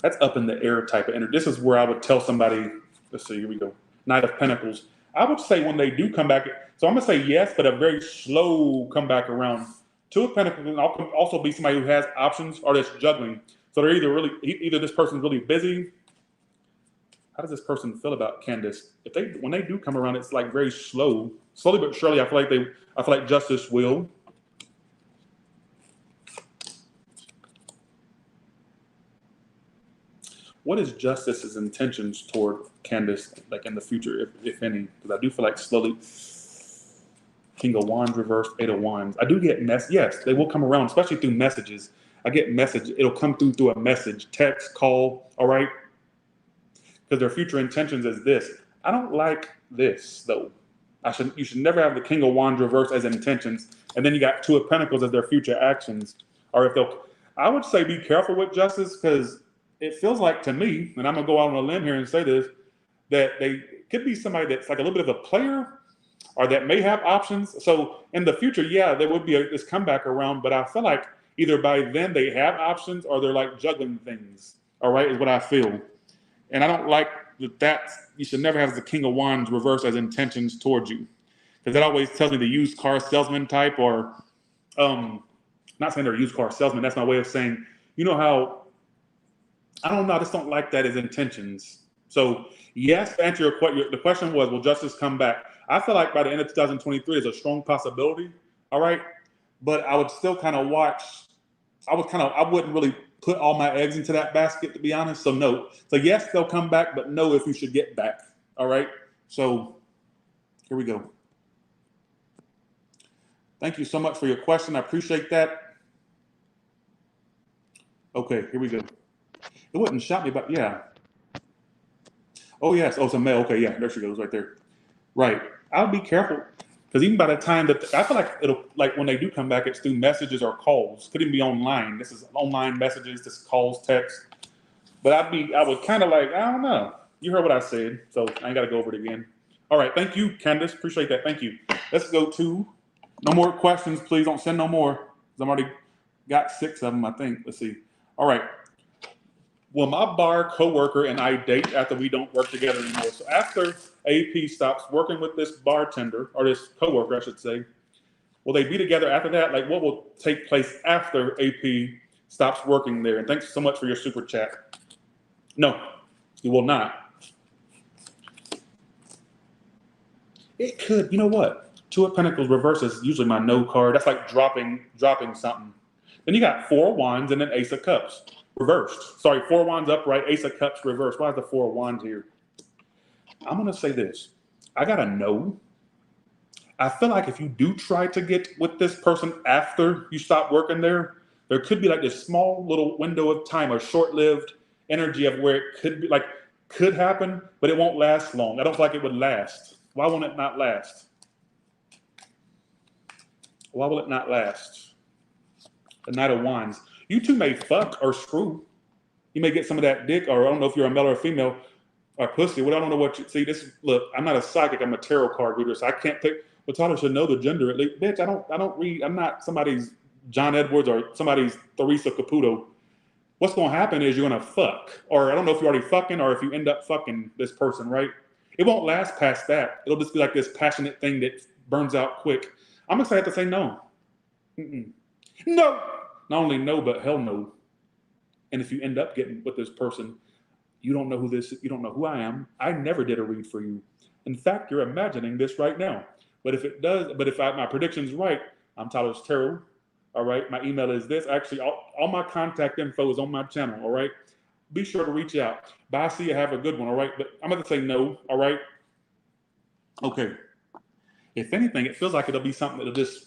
That's up in the air type of energy. This is where I would tell somebody, let's see, here we go. Knight of Pentacles. I would say when they do come back, so I'm going to say yes, but a very slow comeback around. Two of Pentacles can also be somebody who has options or that's juggling. So they're either this person's really busy. How does this person feel about Candace? When they do come around, it's like very slowly but surely. I feel like justice will. What is justice's intentions toward Candace, like in the future, if any? Because I do feel like slowly, King of Wands reversed, Eight of Wands. I do get yes, they will come around, especially through messages. I get message. It'll come through a message, text, call. All right. Because their future intentions is this. I don't like this though. You should never have the King of Wands reverse as intentions, and then you got Two of Pentacles as their future actions. Or I would say be careful with justice, because it feels like to me, and I'm gonna go out on a limb here and say this, that they could be somebody that's like a little bit of a player, or that may have options. So in the future, yeah, there would be this comeback around, but I feel like either by then they have options or they're like juggling things. All right, is what I feel. And I don't like that. You should never have the King of Wands reverse as intentions towards you, because that always tells me the used car salesman type, or not saying they're a used car salesman. That's my way of saying, you know how, I don't know. I just don't like that as intentions. So yes, to answer the question was, will justice come back? I feel like by the end of 2023 is a strong possibility. All right. But I would still kind of watch. I wouldn't really put all my eggs into that basket, to be honest. So no. So yes, they'll come back, but no, if you should get back. All right. So here we go. Thank you so much for your question. I appreciate that. Okay, here we go. It wouldn't shock me, but yeah. Oh yes. Oh, it's a male. Okay, yeah. There she goes, right there. Right. I'll be careful, because even by the time that I feel like it'll, like when they do come back, it's through messages or calls. Could even be online. This is online messages. This is calls, text. But I would kind of like, I don't know. You heard what I said, so I ain't got to go over it again. All right. Thank you, Candace. Appreciate that. Thank you. Let's go to no more questions, please. Don't send no more, because I've already got 6 of them, I think. Let's see. All right. Will my bar coworker and I date after we don't work together anymore? So after AP stops working with this bartender, or this coworker, I should say, will they be together after that? Like, what will take place after AP stops working there? And thanks so much for your super chat. No, he will not. It could. You know what? Two of Pentacles reverse is usually my no card. That's like dropping something. Then you got Four of Wands and then Ace of Cups. Reversed. Sorry, Four of Wands upright, Ace of Cups reversed. Why is the Four of Wands here? I'm going to say this. I got to know. I feel like if you do try to get with this person after you stop working there, there could be like this small little window of time, or short-lived energy of where it could be, like, could happen, but it won't last long. I don't feel like it would last. Why won't it not last? Why will it not last? The Knight of Wands. You two may fuck or screw. You may get some of that dick, or I don't know if you're a male or a female, or pussy. Well, I don't know what you see. Look, I'm not a psychic. I'm a tarot card reader, so I can't pick. But Tyler should know the gender at least. Bitch, I don't read. I'm not somebody's John Edwards or somebody's Theresa Caputo. What's going to happen is you're going to fuck, or I don't know if you're already fucking, or if you end up fucking this person, right? It won't last past that. It'll just be like this passionate thing that burns out quick. I'm excited to say no. No. Not only no, but hell no. And if you end up getting with this person, you don't know who this is. You don't know who I am. I never did a read for you. In fact, you're imagining this right now. But if it does, my prediction's right, I'm Tyler's Tarot. All right. My email is this. Actually, all my contact info is on my channel. All right. Be sure to reach out. Bye. See you. Have a good one. All right. But I'm going to say no. All right. Okay. If anything, it feels like it'll be something that'll just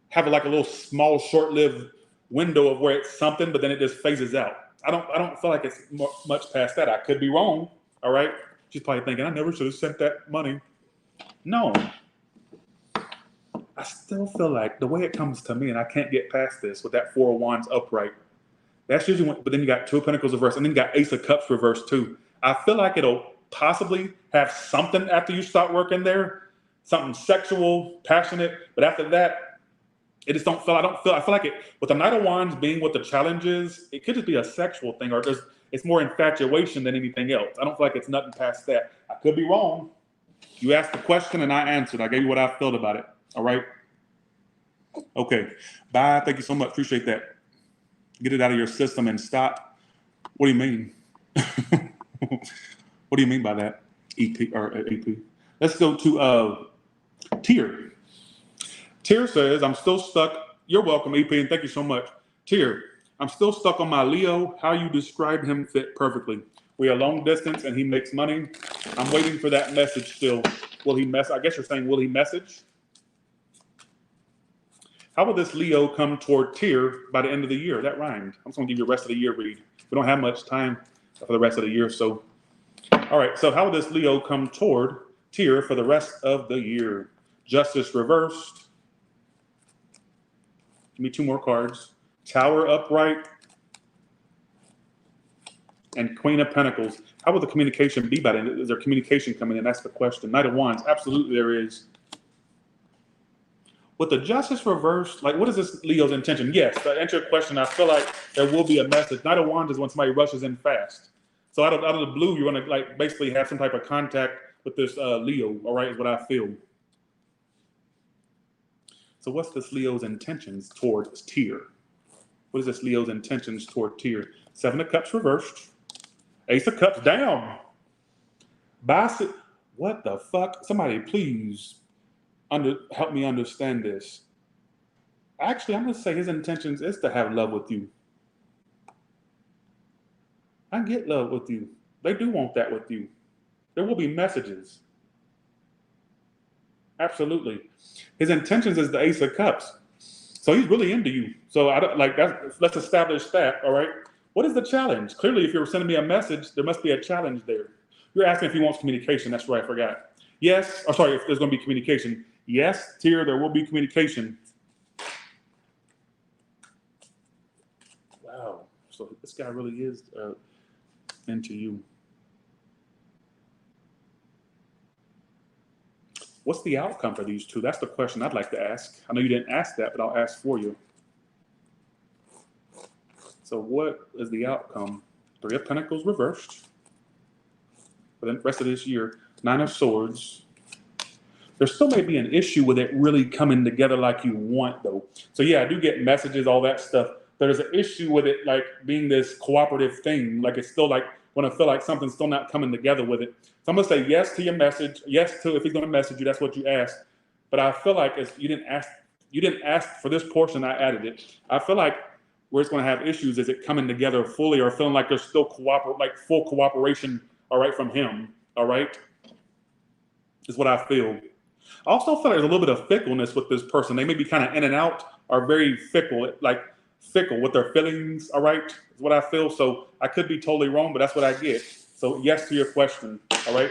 have like a little small, short-lived window of where it's something, but then it just phases out. I don't feel like it's much past that. I could be wrong. All right. She's probably thinking, I never should have sent that money. No. I still feel like the way it comes to me, and I can't get past this with that Four of Wands upright. That's usually when, but then you got Two of Pentacles reversed, and then you got Ace of Cups reversed too. I feel like it'll possibly have something after you start working there, something sexual, passionate. But after that, it just don't feel. I feel like it with the Knight of Wands being what the challenge is. It could just be a sexual thing, or it's more infatuation than anything else. I don't feel like it's nothing past that. I could be wrong. You asked the question and I answered. I gave you what I felt about it. All right. Okay. Bye. Thank you so much. Appreciate that. Get it out of your system and stop. What do you mean? What do you mean by that? EP or AP? Let's go to Tier. Tier says, I'm still stuck. You're welcome, EP, and thank you so much. Tier, I'm still stuck on my Leo. How you describe him fit perfectly. We are long distance and he makes money. I'm waiting for that message still. Will he I guess you're saying, will he message? How will this Leo come toward Tier by the end of the year? That rhymed. I'm just going to give you the rest of the year read. We don't have much time for the rest of the year. So, all right. So how will this Leo come toward Tier for the rest of the year? Justice reversed. Give me two more cards. Tower upright. And Queen of Pentacles. How will the communication be by then? Is there communication coming in? That's the question. Knight of Wands. Absolutely there is. With the Justice reversed, like what is this Leo's intention? Yes, to answer your question, I feel like there will be a message. Knight of Wands is when somebody rushes in fast. So out of the blue, you're going to like basically have some type of contact with this Leo, all right, is what I feel. So what's this Leo's intentions towards Tier? What is this Leo's intentions toward Tier? Seven of Cups reversed. Ace of Cups down. What the fuck? Somebody please help me understand this. Actually, I'm going to say his intentions is to have love with you. I get love with you. They do want that with you. There will be messages. Absolutely. His intentions is the Ace of Cups. So he's really into you. So I don't like that. Let's establish that. All right. What is the challenge? Clearly, if you're sending me a message, there must be a challenge there. You're asking if he wants communication. That's right. I forgot. Yes. Oh, sorry. If there's going to be communication. Yes, Tier, there will be communication. Wow. So this guy really is into you. What's the outcome for these two? That's the question I'd like to ask. I know you didn't ask that, but I'll ask for you. So what is the outcome? Three of Pentacles reversed. For the rest of this year, Nine of Swords. There still may be an issue with it really coming together like you want, though. So yeah, I do get messages, all that stuff. There's an issue with it, like being this cooperative thing. Like it's still like when I feel like something's still not coming together with it. So I'm gonna say yes to your message. Yes to if he's gonna message you, that's what you asked. But I feel like you didn't ask for this portion. I added it. I feel like where it's gonna have issues is it coming together fully or feeling like there's still full cooperation. All right, from him. All right, is what I feel. I also feel like there's a little bit of fickleness with this person. They may be kind of in and out, are very fickle with their feelings, all right, is what I feel. So I could be totally wrong, but that's what I get. So yes to your question, all right?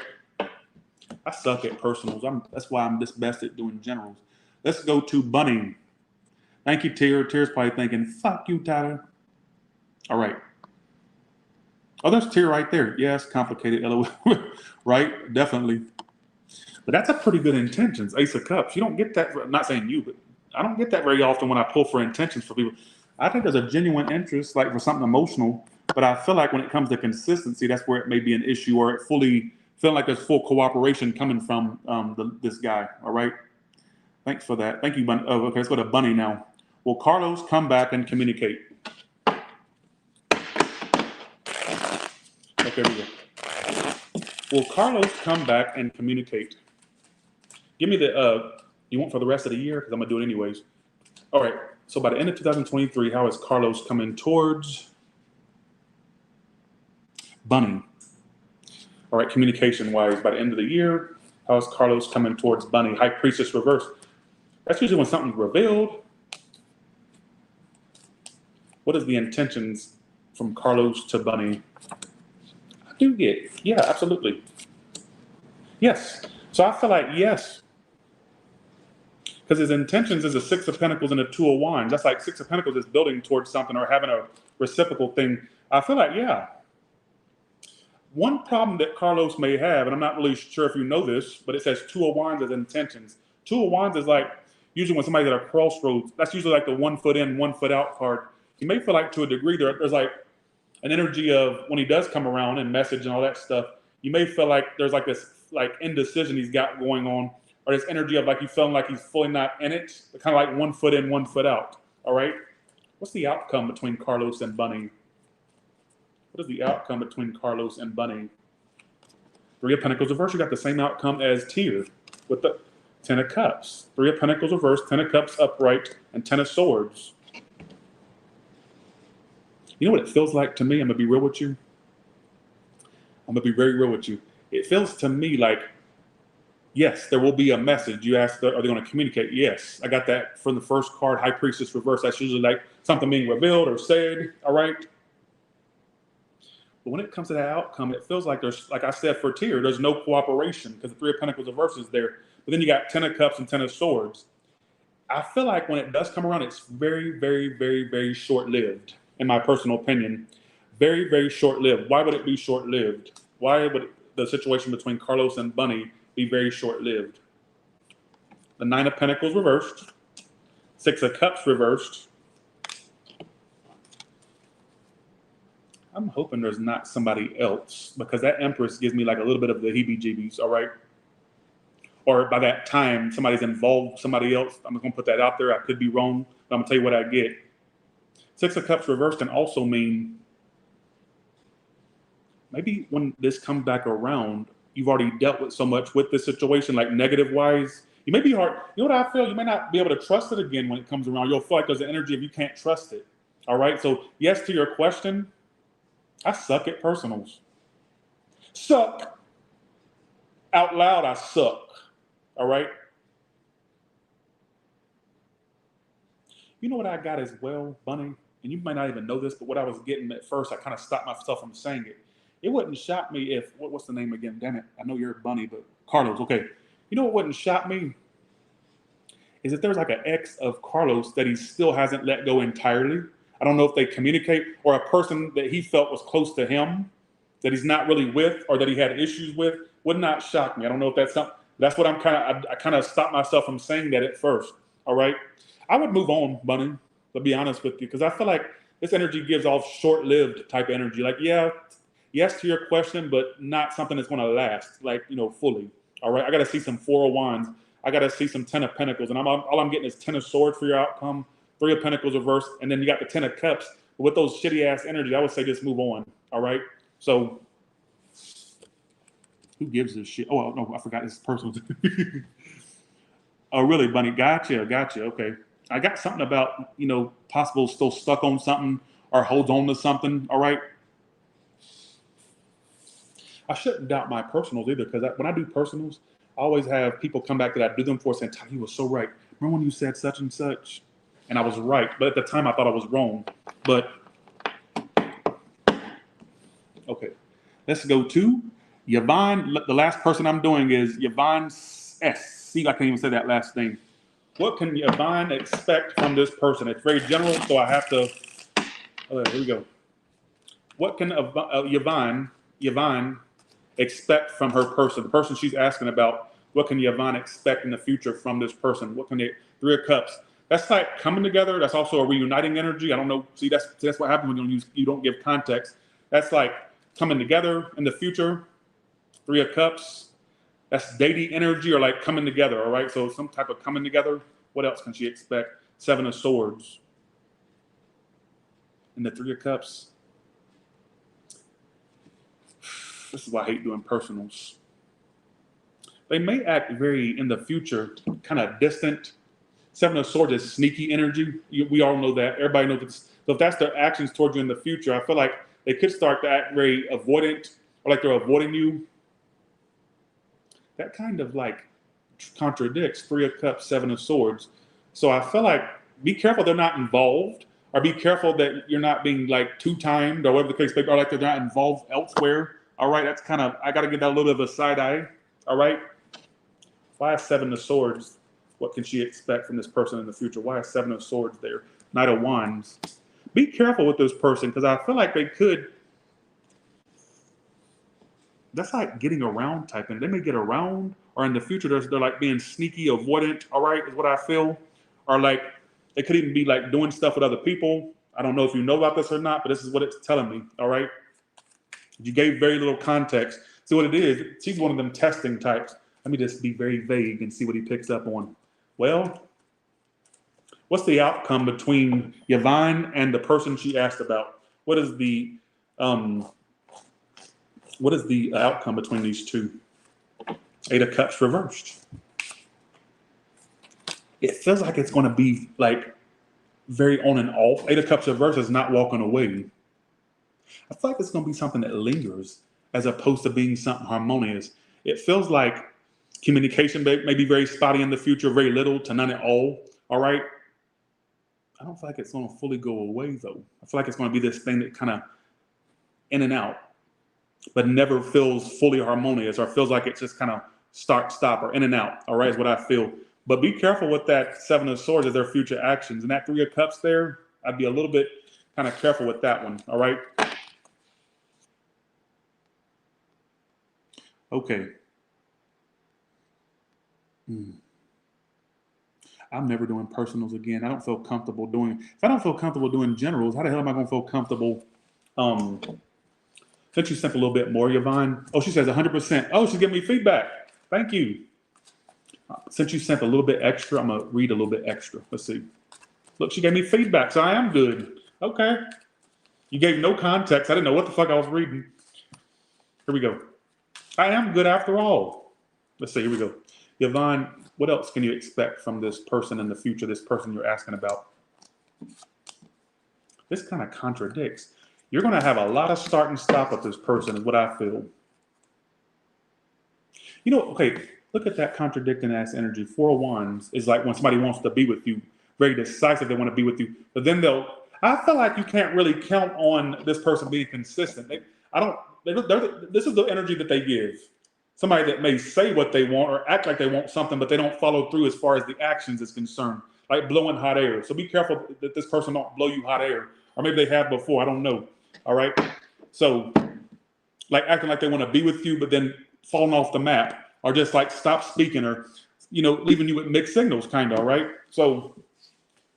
I suck at personals. That's why I'm this best at doing generals. Let's go to Bunny. Thank you, Tier. Tier's probably thinking, fuck you, Tyler. All right. Oh, there's Tier right there. Yes, complicated, LOL. Right, definitely. But that's a pretty good intentions, Ace of Cups. You don't get that, I'm not saying you, but I don't get that very often when I pull for intentions for people. I think there's a genuine interest, like for something emotional, but I feel like when it comes to consistency, that's where it may be an issue or it fully feeling like there's full cooperation coming from this guy, all right? Thanks for that. Thank you, Bunny. Oh, okay, let's go to Bunny now. Will Carlos come back and communicate? Okay, we go. Will Carlos come back and communicate? Give me the, you want for the rest of the year? Because I'm going to do it anyways. All right. So by the end of 2023, how is Carlos coming towards Bunny? All right. Communication-wise, by the end of the year, how is Carlos coming towards Bunny? High Priestess reverse. That's usually when something's revealed. What is the intentions from Carlos to Bunny? I do get, yeah, absolutely. Yes. So I feel like yes. Because his intentions is a Six of Pentacles and a Two of Wands. That's like Six of Pentacles is building towards something or having a reciprocal thing. I feel like, yeah. One problem that Carlos may have, and I'm not really sure if you know this, but it says Two of Wands as intentions. Two of Wands is like usually when somebody's at a crossroads. That's usually like the 1 foot in, 1 foot out card. You may feel like to a degree there's like an energy of when he does come around and message and all that stuff, you may feel like there's like this like indecision he's got going on, or this energy of like you feeling like he's fully not in it, kind of like 1 foot in, 1 foot out. All right. What's the outcome between Carlos and Bunny? What is the outcome between Carlos and Bunny? Three of Pentacles reversed. You got the same outcome as Tyr with the 10 of Cups. Three of Pentacles reversed, 10 of Cups upright, and 10 of Swords. You know what it feels like to me? I'm going to be real with you. I'm going to be very real with you. It feels to me like, yes, there will be a message. You asked, are they going to communicate? Yes. I got that from the first card, High Priestess reversed. That's usually like something being revealed or said, all right? But when it comes to that outcome, it feels like there's, like I said for Tyr, there's no cooperation because the Three of Pentacles reversed is there. But then you got 10 of Cups and 10 of Swords. I feel like when it does come around, it's very, very, very, very short-lived, in my personal opinion. Very, very short-lived. Why would it be short-lived? Why would the situation between Carlos and Bunny be very short-lived? The 9 of Pentacles reversed. 6 of Cups reversed. I'm hoping there's not somebody else because that Empress gives me like a little bit of the heebie-jeebies, all right? Or by that time, somebody's involved, somebody else. I'm just going to put that out there. I could be wrong, but I'm going to tell you what I get. 6 of Cups reversed can also mean maybe when this comes back around, you've already dealt with so much with this situation, like negative-wise. You may be hard. You know what I feel? You may not be able to trust it again when it comes around. You'll feel like there's an energy of you can't trust it, all right? So yes to your question, I suck at personals. Suck. Out loud, I suck. All right? You know what I got as well, Bunny? And you might not even know this, but what I was getting at first, I kind of stopped myself from saying it. It wouldn't shock me if, what's the name again? Damn it. I know you're Bunny, but Carlos. Okay. You know what wouldn't shock me? Is if there's like an ex of Carlos that he still hasn't let go entirely. I don't know if they communicate, or a person that he felt was close to him that he's not really with or that he had issues with would not shock me. I don't know if that's something. That's what I'm I kind of stopped myself from saying that at first. All right. I would move on, Bunny, to be honest with you, because I feel like this energy gives off short-lived type energy. Like, yeah, yes to your question, but not something that's going to last, like, you know, fully. All right. I got to see some 4 of Wands. I got to see some 10 of Pentacles. And all I'm getting is 10 of Swords for your outcome. 3 of Pentacles reversed, and then you got the 10 of Cups. But with those shitty ass energy, I would say just move on. All right. So who gives a shit? Oh no, I forgot this is personal. Oh really, Bunny? Gotcha. Okay. I got something about, you know, possible still stuck on something or holds on to something. All right. I shouldn't doubt my personals either, because when I do personals, I always have people come back that I do them for saying, "You were so right. Remember when you said such and such?" And I was right, but at the time I thought I was wrong. But okay, let's go to Yvonne. The last person I'm doing is Yvonne S. See, I can't even say that last name. What can Yvonne expect from this person? It's very general, so I have to. Oh, here we go. What can Yvonne expect from her person? The person she's asking about. What can Yvonne expect in the future from this person? What can they? 3 of Cups. That's like coming together. That's also a reuniting energy. I don't know. See, that's what happens when you don't give context. That's like coming together in the future. 3 of Cups. That's dating energy or like coming together. All right. So some type of coming together. What else can she expect? 7 of Swords. And the 3 of Cups. This is why I hate doing personals. They may act very in the future, kind of distant. 7 of Swords is sneaky energy. We all know that. Everybody knows this. So if that's their actions towards you in the future, I feel like they could start to act very avoidant or like they're avoiding you. That kind of like contradicts 3 of Cups, 7 of Swords. So I feel like be careful they're not involved, or be careful that you're not being like two-timed or whatever the case may be, or like they're not involved elsewhere. All right, that's kind of, I got to give that a little bit of a side eye. All right. Why 7 of Swords? What can she expect from this person in the future? Why is Seven of Swords there? Knight of Wands. Be careful with this person because I feel like they could. That's like getting around type thing. They may get around, or in the future they're like being sneaky, avoidant. All right, is what I feel. Or like they could even be like doing stuff with other people. I don't know if you know about this or not, but this is what it's telling me. All right. You gave very little context. See what it is? She's one of them testing types. Let me just be very vague and see what he picks up on. Well, what's the outcome between Yvonne and the person she asked about? What is the outcome between these two? Eight of Cups reversed. It feels like it's going to be like very on and off. Eight of Cups reversed is not walking away. I feel like it's going to be something that lingers as opposed to being something harmonious. It feels like communication may be very spotty in the future, very little to none at all. All right. I don't feel like it's going to fully go away, though. I feel like it's going to be this thing that kind of in and out, but never feels fully harmonious or feels like it's just kind of start, stop, or in and out. All right, is what I feel. But be careful with that Seven of Swords as their future actions. And that Three of Cups there, I'd be a little bit kind of careful with that one. All right. Okay. I'm never doing personals again. I don't feel comfortable doing. If I don't feel comfortable doing generals, how the hell am I going to feel comfortable? Since you sent a little bit more, Yvonne. Oh, she says 100%. Oh, she's giving me feedback. Thank you. Since you sent a little bit extra, I'm going to read a little bit extra. Let's see. Look, she gave me feedback, so I am good. Okay. You gave no context. I didn't know what the fuck I was reading. Here we go. I am good after all. Let's see. Here we go. Yvonne, what else can you expect from this person in the future, this person you're asking about? This kind of contradicts. You're going to have a lot of start and stop with this person is what I feel. You know, okay, look at that contradicting ass energy. Four of Wands is like when somebody wants to be with you, very decisive, they want to be with you, but then I feel like you can't really count on this person being consistent. This is the energy that they give. Somebody that may say what they want or act like they want something, but they don't follow through as far as the actions is concerned, like blowing hot air. So be careful that this person don't blow you hot air, or maybe they have before, I don't know. All right. So like acting like they want to be with you, but then falling off the map, or just like stop speaking, or, you know, leaving you with mixed signals kind of. All right. So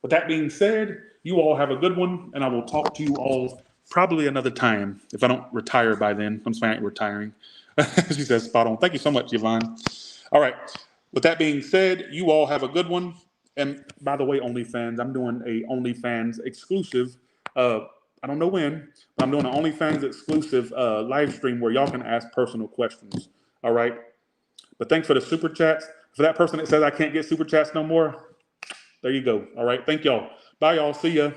with that being said, you all have a good one, and I will talk to you all probably another time if I don't retire by then. I'm sorry, I ain't retiring. She says spot on. Thank you so much, Yvonne. All right. With that being said, you all have a good one. And by the way, OnlyFans, I'm doing a OnlyFans exclusive. I don't know when, but I'm doing an OnlyFans exclusive live stream where y'all can ask personal questions. All right. But thanks for the super chats. For that person that says I can't get super chats no more, there you go. All right. Thank y'all. Bye, y'all. See ya.